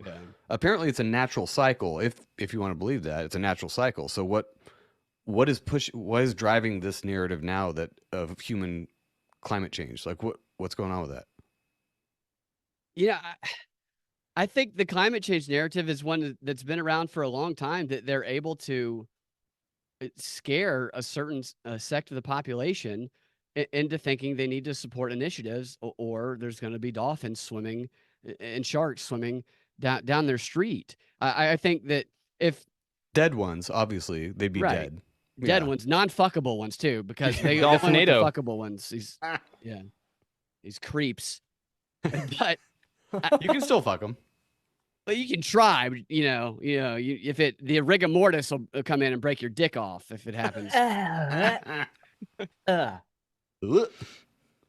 apparently it's a natural cycle. If you want to believe that, it's a natural cycle. So what is driving this narrative now that of human climate change? Like what's going on with that? Yeah, I think the climate change narrative is one that's been around for a long time, that they're able to scare a certain sect of the population into thinking they need to support initiatives, or there's going to be dolphins swimming and sharks swimming down their street. I think that if dead ones, obviously they'd be dead. Dead ones, non-fuckable ones too, because they Dolphinado. the fuckable ones. These creeps. But you can still fuck them. Well, you can try, but, if the rigor mortis will come in and break your dick off if it happens.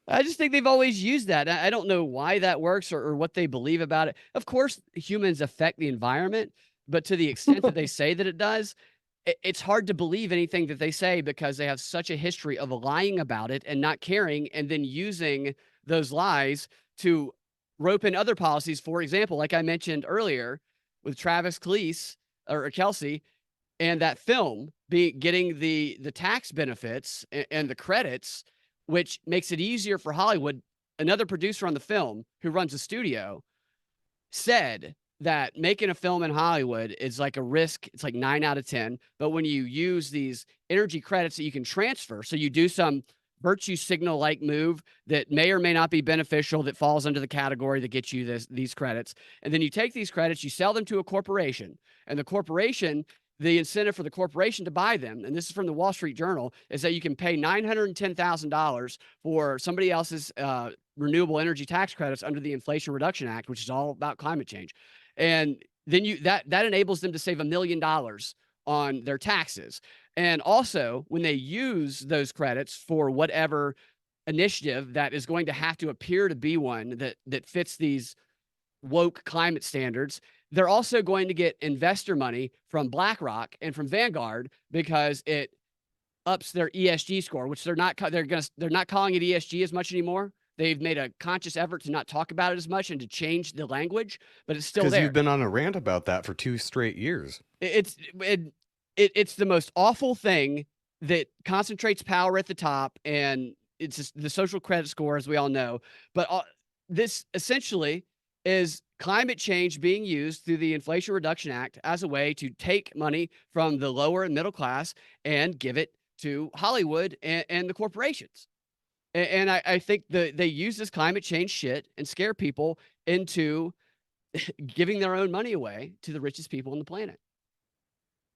I just think they've always used that. I don't know why that works or what they believe about it. Of course, humans affect the environment, but to the extent that they say that it does, it's hard to believe anything that they say because they have such a history of lying about it and not caring, and then using those lies to rope in other policies. For example, like I mentioned earlier with Travis Kelce and that film getting the tax benefits and the credits, which makes it easier for Hollywood. Another producer on the film who runs a studio said that making a film in Hollywood is like a risk. It's like 9 out of 10. But when you use these energy credits that you can transfer, so you do some virtue signal like move that may or may not be beneficial, that falls under the category that gets you these credits. And then you take these credits, you sell them to a corporation, and the incentive for the corporation to buy them, and this is from the Wall Street Journal, is that you can pay $910,000 for somebody else's renewable energy tax credits under the Inflation Reduction Act, which is all about climate change. And then that enables them to save $1 million on their taxes. And also, when they use those credits for whatever initiative that is going to have to appear to be one that fits these woke climate standards, they're also going to get investor money from BlackRock and from Vanguard because it ups their ESG score, which they're not calling it ESG as much anymore. They've made a conscious effort to not talk about it as much and to change the language, but it's still there. Because you've been on a rant about that for 2 straight years. It's the most awful thing that concentrates power at the top, and it's just the social credit score, as we all know. But this essentially is climate change being used through the Inflation Reduction Act as a way to take money from the lower and middle class and give it to Hollywood and the corporations. And I think they use this climate change shit and scare people into giving their own money away to the richest people on the planet.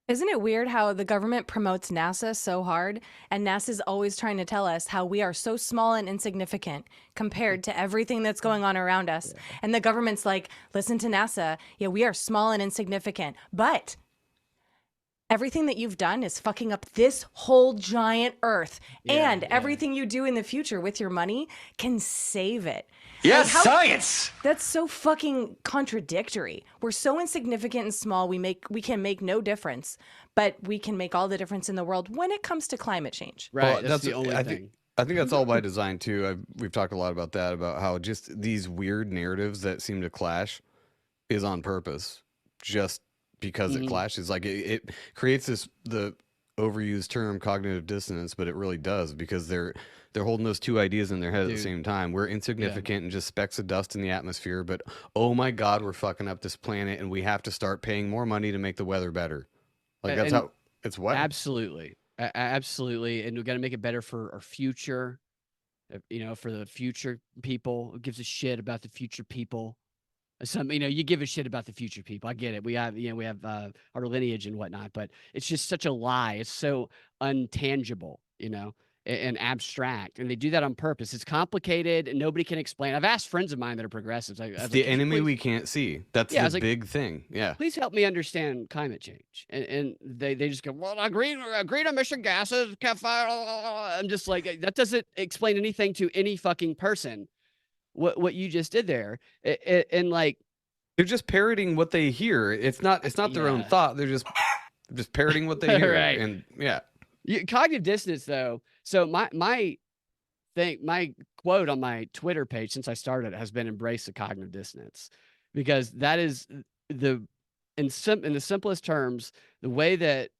Isn't it weird how the government promotes NASA so hard, and NASA's always trying to tell us how we are so small and insignificant compared to everything that's going on around us. And the government's like, listen to NASA. Yeah, we are small and insignificant, but everything that you've done is fucking up this whole giant Earth. And everything you do in the future with your money can save it. Yes, science! That's so fucking contradictory. We're so insignificant and small, we can make no difference, but we can make all the difference in the world when it comes to climate change. Right, well, that's the only thing. I think that's all by design too. We've talked a lot about that, about how just these weird narratives that seem to clash is on purpose, just because it clashes. Like it creates the overused term cognitive dissonance, but it really does, because they're holding those two ideas in their head at the same time. We're insignificant and just specks of dust in the atmosphere, but oh my God, we're fucking up this planet, and we have to start paying more money to make the weather better. Like that's how it's what? Absolutely. Absolutely. And we got to make it better for our future, for the future people. Who gives a shit about the future people? You give a shit about the future people. I get it. We have our lineage and whatnot, but it's just such a lie. It's so untangible, and abstract, and they do that on purpose. It's complicated and nobody can explain. I've asked friends of mine that are progressives. I It's was the like, "Could you enemy please- we can't see. That's Yeah, I the was like, big thing. Yeah. please help me understand climate change." And they just go, well, green emission gases, I'm just like, that doesn't explain anything to any fucking person. What you just did there, and like, They're just parroting what they hear. It's not their own Yeah. thought. They're just parroting what they hear. Right. And yeah. Cognitive dissonance, though. So my quote on my Twitter page since I started has been embrace the cognitive dissonance, because that is in the simplest terms, the way that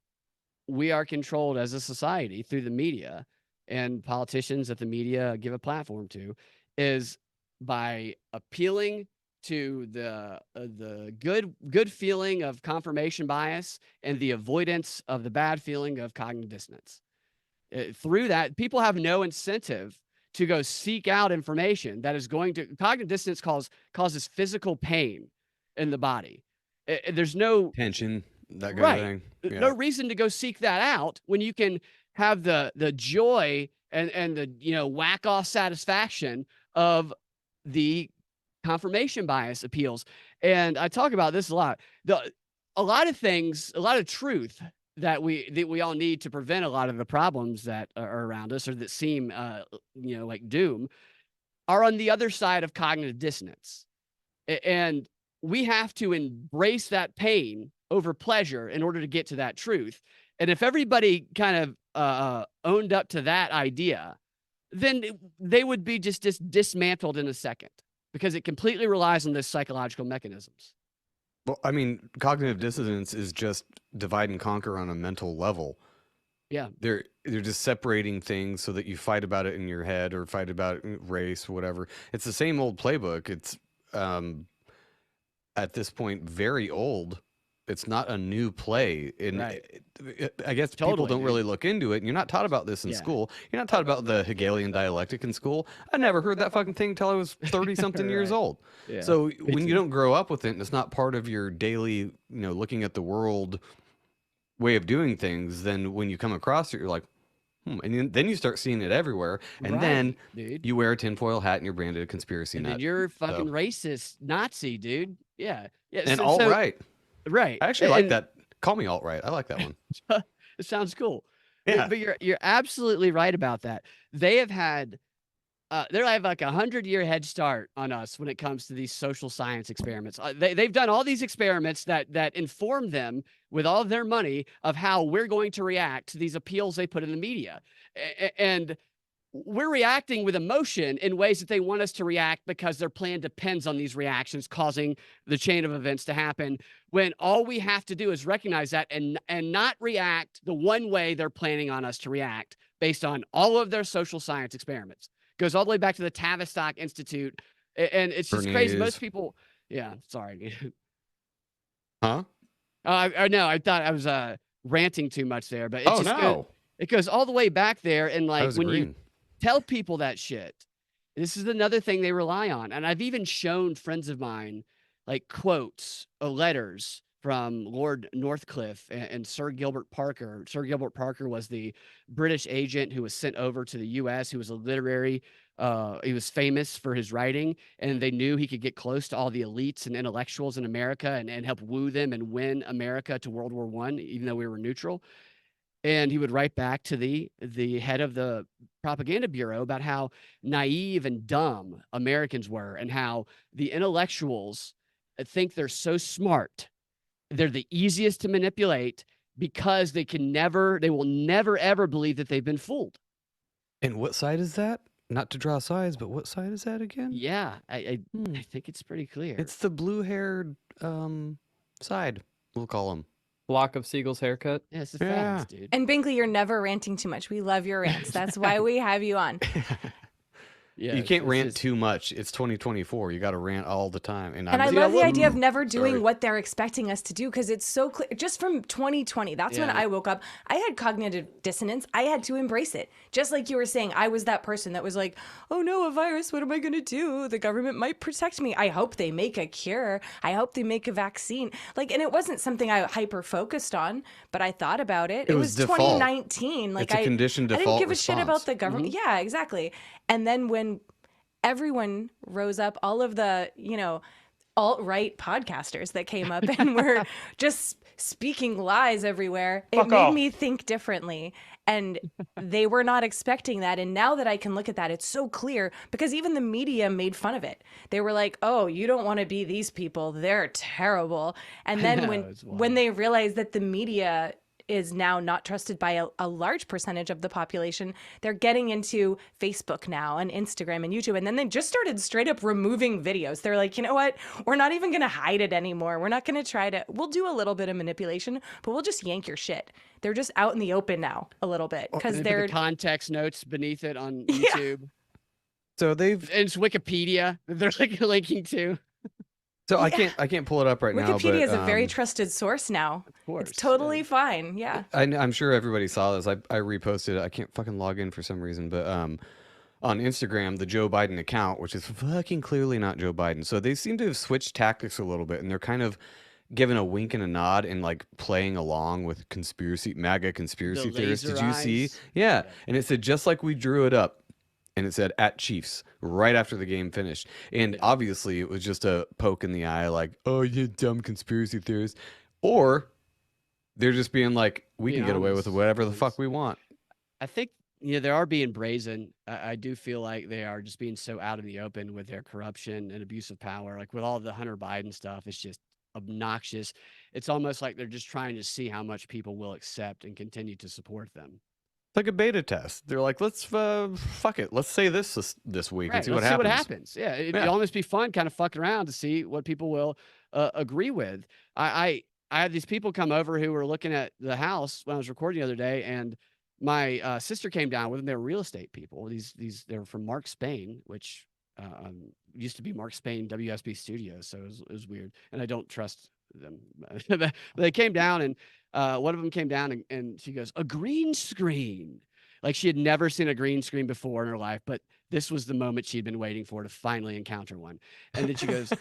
we are controlled as a society through the media and politicians that the media give a platform to, is by appealing to the good feeling of confirmation bias and the avoidance of the bad feeling of cognitive dissonance. Through that, people have no incentive to go seek out information that is going to cognitive dissonance causes physical pain in the body. There's no Tension, that kind right. of thing. Yeah. No reason to go seek that out when you can have the joy and the whack off satisfaction of the confirmation bias appeals. And I talk about this a lot. A lot of things, a lot of truth that we all need to prevent a lot of the problems that are around us or that seem like doom, are on the other side of cognitive dissonance. And we have to embrace that pain over pleasure in order to get to that truth. And if everybody kind of owned up to that idea, then they would be just dismantled in a second, because it completely relies on this psychological mechanisms. Well, I mean, cognitive dissonance is just divide and conquer on a mental level. Yeah. They're just separating things so that you fight about it in your head or fight about race or whatever. It's the same old playbook. It's at this point very old. It's not a new play. And Right. I guess people Totally, don't dude. really look into it. And you're not taught about this in Yeah. school. You're not taught about the Hegelian dialectic in school. I never heard that fucking thing until I was 30 something years Right. old. Yeah. So Me when you too. don't grow up with it and it's not part of your daily, looking at the world way of doing things, then when you come across it, you're like, and then you start seeing it everywhere. And then Right, dude. you wear a tinfoil hat and you're branded a conspiracy And nut. then you're fucking racist Nazi, dude. Yeah. Yeah. And so- alt-right. Right. I actually like And that. Call me alt-right. I like that one. It sounds cool. Yeah. But you're absolutely right about that. They have had they're like 100-year head start on us when it comes to these social science experiments. They've done all these experiments that inform them with all of their money of how we're going to react to these appeals they put in the media. And we're reacting with emotion in ways that they want us to react because their plan depends on these reactions causing the chain of events to happen, when all we have to do is recognize that and not react the one way they're planning on us to react based on all of their social science experiments. Goes all the way back to the Tavistock Institute. And it's just crazy. Bernays. Most people, yeah, sorry. Huh? No, I thought I was ranting too much there, but Oh, no. it goes all the way back there. And I like was when you agreeing. tell people that shit, this is another thing they rely on. And I've even shown friends of mine like quotes or letters from Lord Northcliffe and Sir Gilbert Parker. Sir Gilbert Parker was the British agent who was sent over to the US, who was a literary, he was famous for his writing, and they knew he could get close to all the elites and intellectuals in America and help woo them and win America to World War I, even though we were neutral. And he would write back to the head of the propaganda bureau about how naive and dumb Americans were, and how the intellectuals think they're so smart. They're the easiest to manipulate because they will never, ever believe that they've been fooled. And what side is that? Not to draw sides, but what side is that again? Yeah, I think it's pretty clear. It's the blue-haired side, we'll call them. Block of Siegel's haircut. yeah, it's the facts, dude. And Binkley, you're never ranting too much. We love your rants. That's why we have you on. Yeah, You can't it's rant just- too much. It's 2024. You got to rant all the time. And I I'm love the idea of never doing Sorry. what they're expecting us to do because it's so clear. Just from 2020, that's when Yeah. I woke up. I had cognitive dissonance. I had to embrace it. Just like you were saying, I was that person that was like, oh no, a virus. What am I going to do? The government might protect me. I hope they make a cure. I hope they make a vaccine. Like, and it wasn't something I hyper focused on, but I thought about it. It was default. 2019. Like, It's a conditioned I didn't default give a shit about response. the government. Yeah, exactly. And then when everyone rose up, all of the, alt-right podcasters that came up and were just speaking lies everywhere, it made me think differently. And they were not expecting that. And now that I can look at that, it's so clear because even the media made fun of it. They were like, oh, you don't want to be these people. They're terrible. And then know, when it's wild. when they realized that the media is now not trusted by a large percentage of the population, they're getting into Facebook now and Instagram and YouTube. And then they just started straight up removing videos. They're like, you know what? We're not even going to hide it anymore. We're not going to try to, we'll do a little bit of manipulation, but we'll just yank your shit. They're just out in the open now a little bit because And they they're, put the context notes beneath it on YouTube. So they've. And it's Wikipedia that they're like linking to. So I can't pull it up right now. Wikipedia But, is a very trusted source now. Of course. It's totally fine. Yeah. I'm sure everybody saw this. I reposted it. I can't fucking log in for some reason, but on Instagram, the Joe Biden account, which is fucking clearly not Joe Biden. So they seem to have switched tactics a little bit, and they're kind of giving a wink and a nod and like playing along with MAGA conspiracy The theorists. Did laser you see? eyes. Yeah, and it said just like we drew it up. And it said at Chiefs right after the game finished. And obviously it was just a poke in the eye, like, oh, you dumb conspiracy theorists. Or they're just being like, we can get away with honest. whatever the fuck we want. I think they are being brazen. I do feel like they are just being so out in the open with their corruption and abuse of power. Like with all the Hunter Biden stuff, it's just obnoxious. It's almost like they're just trying to see how much people will accept and continue to support them. It's like a beta test. They're like, let's fuck it. Let's say this week and Right, see let's what happens. happens. Yeah, it'd Yeah. almost be fun, kind of fucking around to see what people will agree with. I had these people come over who were looking at the house when I was recording the other day, and my sister came down with them. They were real estate people. They were from Mark Spain, which used to be Mark Spain WSB Studios, so it was weird, and I don't trust them. But they came down, and one of them came down, and she goes, "A green screen." Like she had never seen a green screen before in her life, but this was the moment she'd been waiting for to finally encounter one. And then she goes,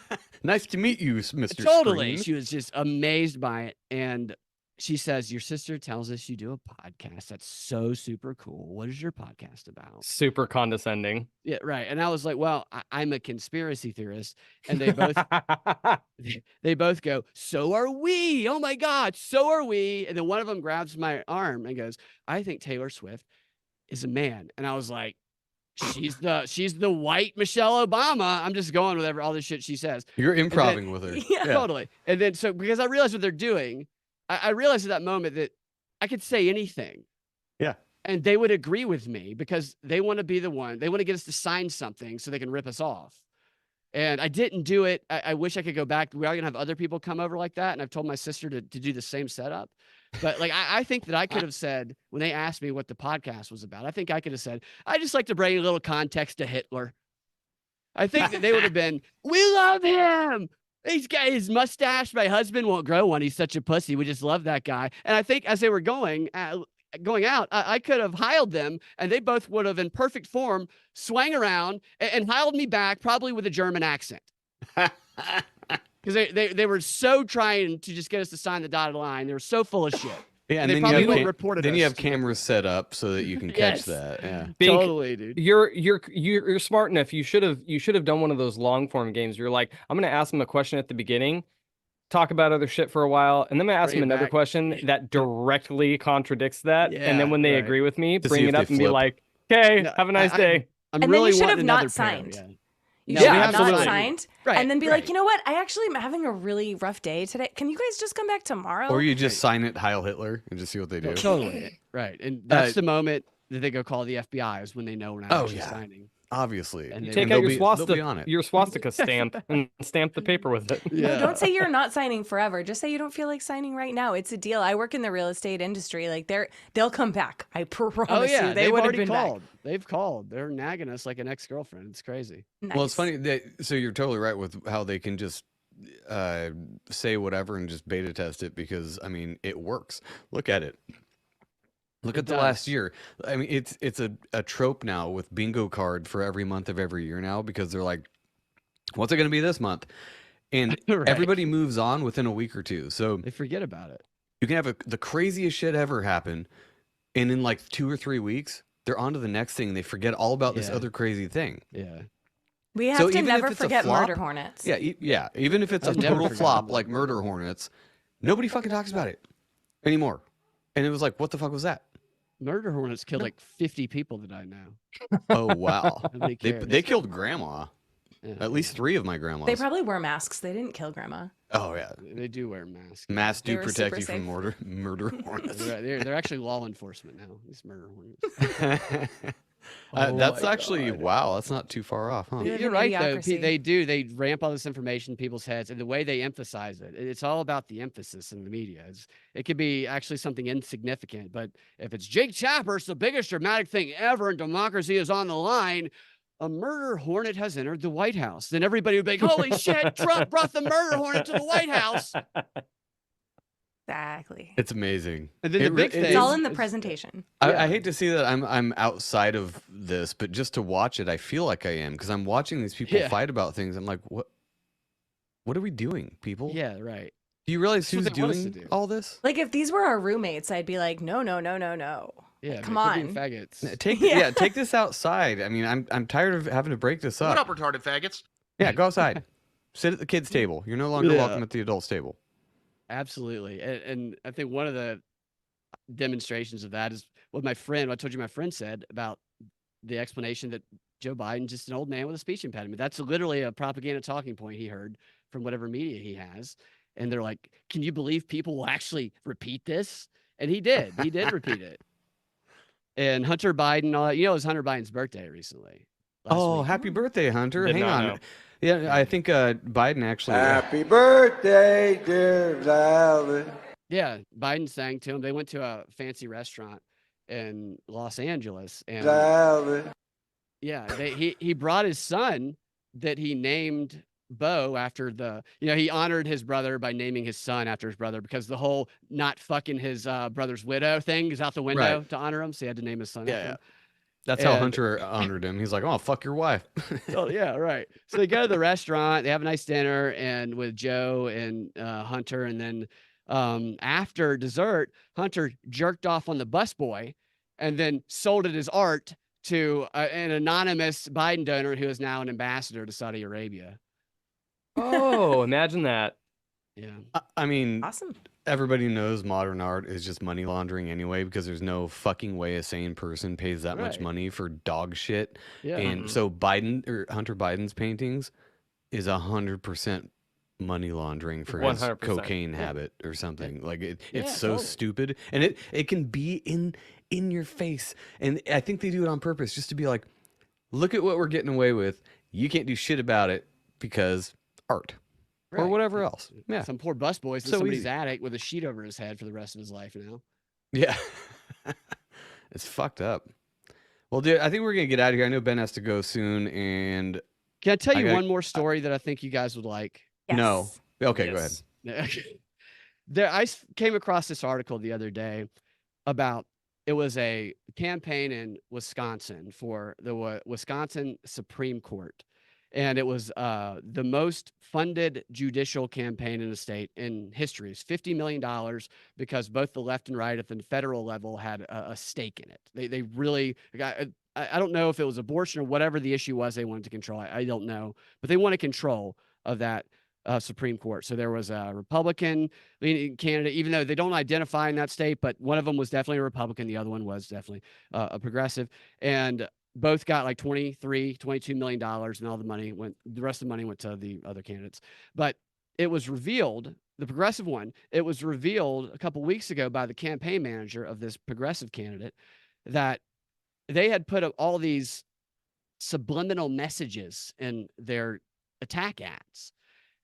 Nice to meet you, Mr. totally. Screen. She was just amazed by it. And she says, your sister tells us you do a podcast. That's so super cool. What is your podcast about? Super condescending. Yeah, right. And I was like, well, I'm a conspiracy theorist. And they both they both go, so are we. Oh my God, so are we. And then one of them grabs my arm and goes, I think Taylor Swift is a man. And I was like, she's the white Michelle Obama. I'm just going with all this shit she says. You're improving with her. Yeah. Totally. And then so because I realized what they're doing, I realized at that moment that I could say anything. Yeah. And they would agree with me because they want to be the one. They want to get us to sign something so they can rip us off. And I didn't do it. I wish I could go back. We are going to have other people come over like that. And I've told my sister to do the same setup. But like, I think that I could have said, when they asked me what the podcast was about, I think I could have said, I just like to bring a little context to Hitler. I think that they would have been, we love him. He's got his mustache. My husband won't grow one. He's such a pussy. We just love that guy. And I think as they were going out, I could have heiled them, and they both would have, in perfect form, swang around and heiled me back, probably with a German accent. Because they were so trying to just get us to sign the dotted line. They were so full of shit. Yeah, and They then probably you would have have reported then you us have to- cameras set up so that you can catch Yes. that. Yeah. Bink, Totally, dude. You're smart enough. You should have done one of those long form games. You're like, I'm gonna ask them a question at the beginning, talk about other shit for a while, and then I'm gonna ask Bring them it another back. question that directly contradicts that. And then Yeah, when they right. agree with me, To bring see it if up they and be flip. like, okay, No, have a nice I- day. I'm And then really you should have wanting not another pair, signed. yeah. You No, should Yeah, have not absolutely. signed. Right, And then be right. like, you know what? I actually am having a really rough day today. Can you guys just come back tomorrow? Or you just sign it Heil Hitler and just see what they do. Totally. Right. And that's the moment that they go call the FBI is when they know we're not actually signing. Obviously. And You they- take they'll out they'll be on it. your swastika stamp and stamp the paper with it. No, don't say you're not signing forever. Just say you don't feel like signing right now. It's a deal. I work in the real estate industry. Like they'll come back. I promise Oh yeah, you. They they've would have already been called. They've called. They're nagging us like an ex-girlfriend. It's crazy. back. Well, it's Nice. funny that so you're totally right with how they can just say whatever and just beta test it because I mean it works. Look at it. Look It at the last does. year. I mean, it's a trope now with bingo card for every month of every year now because they're like, what's it going to be this month? And Right. everybody moves on within a week or two. So They forget about it. you can have the craziest shit ever happen, and in like 2 or 3 weeks, they're on to the next thing. And they forget all about this Yeah. other crazy thing. Yeah. We have So to even if never it's a forget flop- murder hornets. Yeah, yeah. Even if it's a I've never total forgotten flop about like Murder Hornets, nobody fucking talks about it anymore. And it was like, what the fuck was that? Murder hornets killed like 50 people that I know. Oh wow, Nobody they cares. killed grandma. Yeah. At least 3 of my grandmas. They probably wore masks. They didn't kill grandma. Oh yeah, They do wear masks. masks They do were protect super you from safe. murder hornets. They're actually law enforcement now. These murder hornets. Oh That's my actually God. wow. That's not too far off, huh? We live You're in right though. idiocracy. They do. They ramp all this information in people's heads, and the way they emphasize it. It's all about the emphasis in the media. It could be actually something insignificant, but if it's Jake Tapper, it's the biggest dramatic thing ever, and democracy is on the line. A murder hornet has entered the White House. Then everybody would be like, "Holy shit! Trump brought the murder hornet to the White House." Exactly. It's amazing. And then the big thing- It's all in the It's- presentation. I hate to see that I'm outside of this, but just to watch it, I feel like I am because I'm watching these people Yeah. fight about things. I'm like, what are we doing, people? Yeah, right. Do you realize That's what who's they want us to doing do. all this? Like if these were our roommates, I'd be like, no, no, no, no, no. Yeah, Come but quit on. being faggots. Take Yeah. take this outside. I mean, I'm tired of having to break this up. What up, retarded faggots? Yeah, go outside. Sit at the kids' table. You're no longer Yeah. welcome at the adults' table. Absolutely. And I think one of the demonstrations of that is what I told you my friend said about the explanation that Joe Biden's just an old man with a speech impediment. That's literally a propaganda talking point he heard from whatever media he has. And they're like, can you believe people will actually repeat this? And he did. He did repeat it. And Hunter Biden, it was Hunter Biden's birthday recently. last week. Happy birthday, Hunter. Did Hang not on. know. Yeah, I think Biden actually. Happy birthday, dear Valen. Yeah, Biden sang to him. They went to a fancy restaurant in Los Angeles, and Valen. yeah, he brought his son that he named Bo after he honored his brother by naming his son after his brother because the whole not fucking his brother's widow thing is out the window Right. to honor him, so he had to name his son. Yeah, after yeah. him. That's how And- Hunter honored him. He's like, "Oh, fuck your wife." Oh yeah, right. So they go to the restaurant, they have a nice dinner, and with Joe and Hunter, and then after dessert, Hunter jerked off on the busboy, and then sold it as art to an anonymous Biden donor who is now an ambassador to Saudi Arabia. Oh, imagine that. Yeah, I mean, Awesome. everybody knows modern art is just money laundering anyway because there's no fucking way a sane person pays that much Right. money for dog shit. yeah. And so Hunter Biden's paintings is 100% money laundering for his 100%. cocaine habit or something. Like it's Yeah, so totally. stupid, and it can be in your face, and I think they do it on purpose just to be like, look at what we're getting away with. You can't do shit about it because art or Right. whatever else. Yeah, Some poor busboy's in So somebody's easy. attic with a sheet over his head for the rest of his life now. yeah, it's fucked up. Well, dude, I think we're gonna get out of here. I know Ben has to go soon, and Can I tell I you gotta- one more story that I think you guys would like? Yes. no, okay, go ahead. Yes. Came across this article the other day about it was a campaign in Wisconsin for the Wisconsin Supreme Court. And it was the most funded judicial campaign in the state in history. It's $50 million because both the left and right at the federal level had a stake in it. They really got, I don't know if it was abortion or whatever the issue was they wanted to control. I don't know, but they wanted control of that Supreme Court. So there was a Republican leaning candidate, even though they don't identify in that state, but one of them was definitely a Republican. The other one was definitely a progressive. And both got like $22 million, and all the rest of the money went to the other candidates. But it was revealed, the progressive one, it was revealed a couple weeks ago by the campaign manager of this progressive candidate that they had put up all these subliminal messages in their attack ads.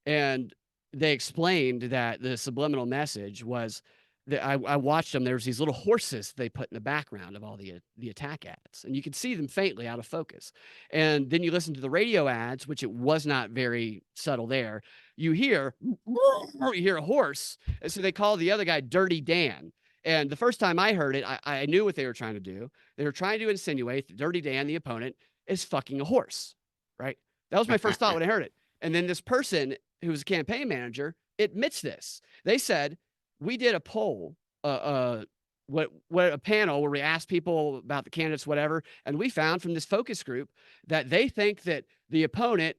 And they explained that the subliminal message was that I watched them. There's these little horses they put in the background of all the attack ads, and you can see them faintly out of focus. And then you listen to the radio ads, which it was not very subtle there. You hear a horse, and so they call the other guy Dirty Dan. And the first time I heard it, I knew what they were trying to do. They were trying to insinuate that Dirty Dan, the opponent, is fucking a horse, right? That was my first thought when I heard it. And then this person who was a campaign manager admits this. They said, we did a poll, what a panel where we asked people about the candidates, whatever, and we found from this focus group that they think that the opponent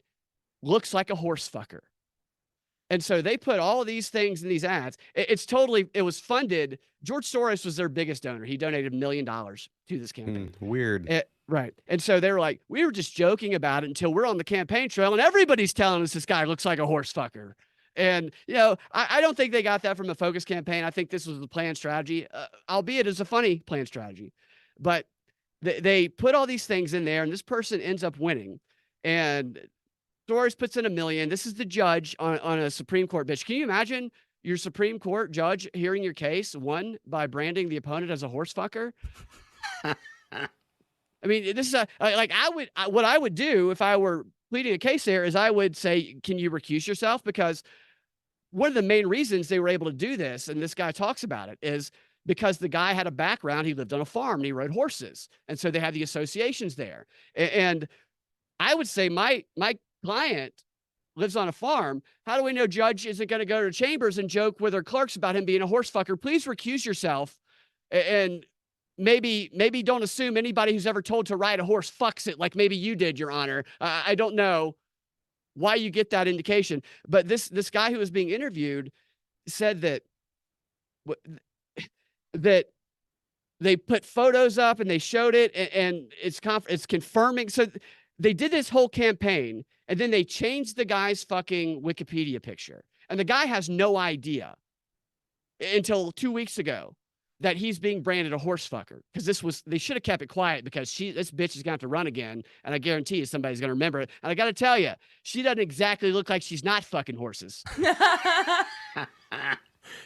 looks like a horse fucker. And so they put all of these things in these ads. It was funded. George Soros was their biggest donor. He donated $1 million to this campaign. Weird. Right. And so they were like, we were just joking about it until we're on the campaign trail and everybody's telling us this guy looks like a horse fucker. And, I don't think they got that from a focus campaign. I think this was the planned strategy, albeit it's a funny planned strategy. But they put all these things in there and this person ends up winning. And Soros puts in $1 million. This is the judge on a Supreme Court bench. Can you imagine your Supreme Court judge hearing your case won by branding the opponent as a horse fucker? I mean, this is what I would do if I were pleading a case there is I would say, can you recuse yourself? Because one of the main reasons they were able to do this, and this guy talks about it, is because the guy had a background. He lived on a farm and he rode horses. And so they had the associations there. And I would say my client lives on a farm. How do we know judge isn't going to go to chambers and joke with her clerks about him being a horse fucker? Please recuse yourself. And maybe don't assume anybody who's ever told to ride a horse fucks it like maybe you did, Your Honor. I don't know why you get that indication. But this guy who was being interviewed said that they put photos up and they showed it and it's confirming. So they did this whole campaign and then they changed the guy's fucking Wikipedia picture. And the guy has no idea until 2 weeks ago that he's being branded a horse fucker. Because they should have kept it quiet because this bitch is going to have to run again. And I guarantee you somebody's going to remember it. And I got to tell you, she doesn't exactly look like she's not fucking horses.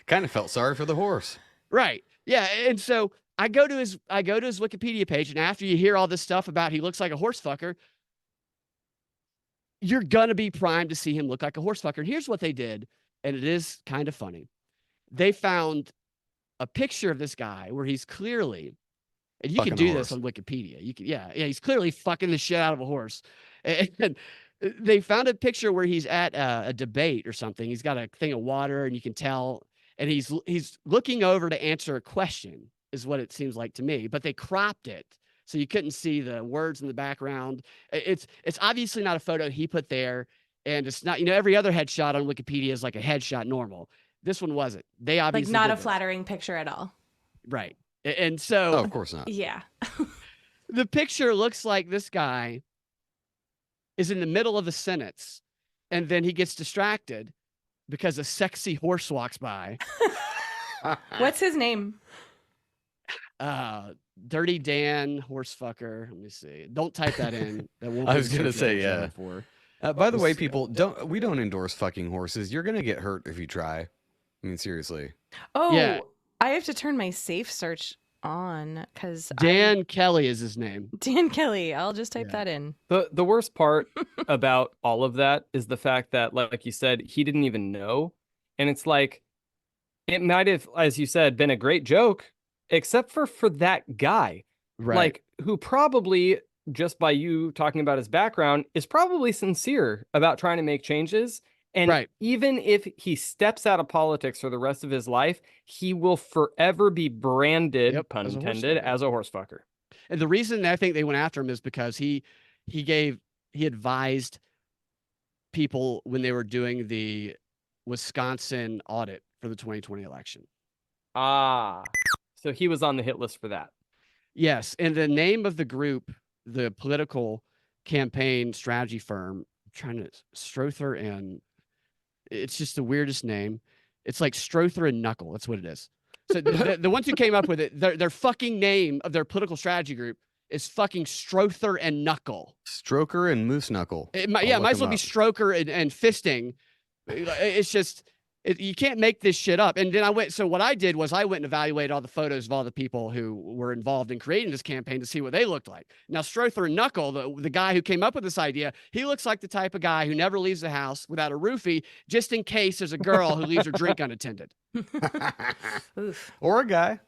Kind of felt sorry for the horse. Right. Yeah. And so I go to his Wikipedia page. And after you hear all this stuff about he looks like a horse fucker, you're going to be primed to see him look like a horse fucker. And here's what they did. And it is kind of funny. They found a picture of this guy where he's clearly, and you can do this on Wikipedia. You can, yeah, he's clearly fucking the shit out of a horse. And they found a picture where he's at a debate or something. He's got a thing of water and you can tell, and he's looking over to answer a question is what it seems like to me, but they cropped it. So you couldn't see the words in the background. It's obviously not a photo he put there. And it's not, every other headshot on Wikipedia is like a headshot normal. This one wasn't. They obviously not a flattering picture at all. Right. And so of course not. Yeah. The picture looks like this guy is in the middle of a sentence and then he gets distracted because a sexy horse walks by. What's his name? Dirty Dan, horse fucker. Let me see. Don't type that in. That won't I was going to say, yeah. By the way, people, we don't endorse fucking horses. You're going to get hurt if you try. I mean, seriously. Oh, yeah. I have to turn my safe search on because Dan Kelly is his name. Dan Kelly. I'll just type that in. The worst part about all of that is the fact that, like you said, he didn't even know. And it's like, it might have, as you said, been a great joke, except for that guy. Right. Like, who probably, just by you talking about his background, is probably sincere about trying to make changes. And even if he steps out of politics for the rest of his life, he will forever be branded, pun intended, as a horse fucker. And the reason I think they went after him is because he advised people when they were doing the Wisconsin audit for the 2020 election. Ah, so he was on the hit list for that. Yes. And the name of the group, the political campaign strategy firm, Strother and it's just the weirdest name. It's like Strother and Knuckle. That's what it is. So the ones who came up with it, their fucking name of their political strategy group is fucking Strother and Knuckle. Stroker and Moose Knuckle. It might as well be Stroker and Fisting. It's just, you can't make this shit up. And then so what I did was I went and evaluated all the photos of all the people who were involved in creating this campaign to see what they looked like. Now, Strother and Knuckle, the guy who came up with this idea, he looks like the type of guy who never leaves the house without a roofie, just in case there's a girl who leaves her drink unattended. Oof. Or a guy.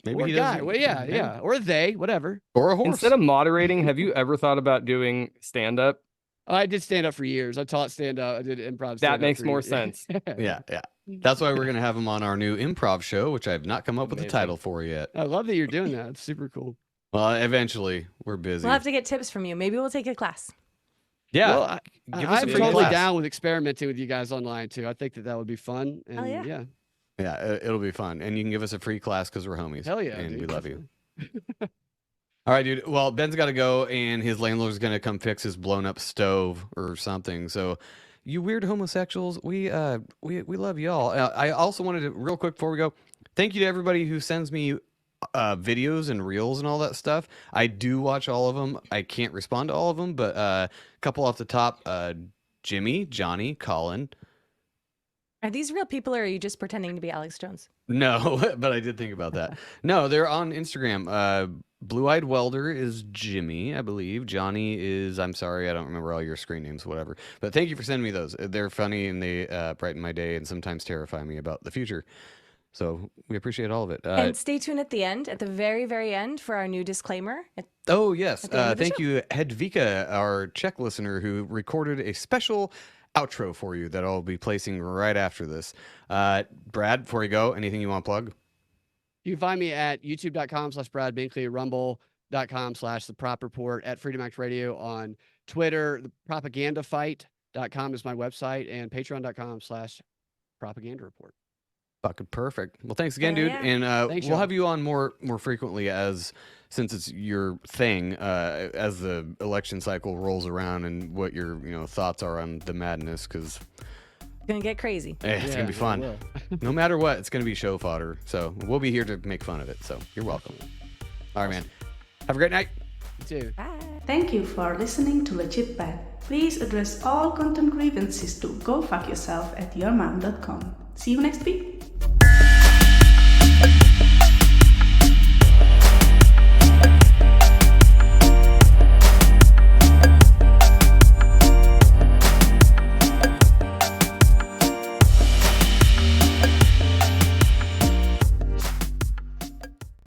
Maybe Or he a guy. doesn't. Well, yeah. Or they, whatever. Or a horse. Instead of moderating, have you ever thought about doing stand-up? I did stand up for years. I taught stand up. I did improv. That makes more sense. Yeah. That's why we're going to have him on our new improv show, which I've not come up with a title for yet. I love that you're doing that. It's super cool. Well, eventually. We're busy. We'll have to get tips from you. Maybe we'll take a class. Yeah. Well, give us a I'm free totally class. down with experimenting with you guys online too. I think that would be fun. And yeah. Yeah, it'll be fun. And you can give us a free class because we're homies. Hell yeah. And dude. we love you. All right, dude. Well, Ben's got to go, and his landlord's going to come fix his blown up stove or something. So, you weird homosexuals, we love y'all. I also wanted to, real quick before we go, thank you to everybody who sends me videos and reels and all that stuff. I do watch all of them. I can't respond to all of them, but a couple off the top, Jimmy, Johnny, Colin. Are these real people, or are you just pretending to be Alex Jones? No, but I did think about that. No, they're on Instagram. Blue-Eyed Welder is Jimmy, I believe. Johnny is, I'm sorry, I don't remember all your screen names, whatever. But thank you for sending me those. They're funny, and they brighten my day and sometimes terrify me about the future. So we appreciate all of it. And stay tuned at the end, at the very, very end, for our new disclaimer. Oh, yes. at the end of the Thank show. you, Hedvika, our Czech listener, who recorded a special outro for you that I'll be placing right after this. Brad, before you go, anything you want to plug? You can find me at youtube.com/Brad Binkley, rumble.com/The Prop Report, at Freedom Act Radio on Twitter. The propagandafight.com is my website, and patreon.com/propaganda report. Fucking perfect. Well, thanks again, Hell dude. yeah. And Thanks, we'll y'all. have you on more frequently since it's your thing, as the election cycle rolls around and what your thoughts are on the madness, because Gonna get crazy. it's gonna be fun. It will. No matter what, it's gonna be show fodder. So we'll be here to make fun of it. So you're welcome. All right, man. Have a great night. You too. Bye. Thank you for listening to Legit Bad. Please address all content grievances to gofuckyourself@yourmom.com. See you next week.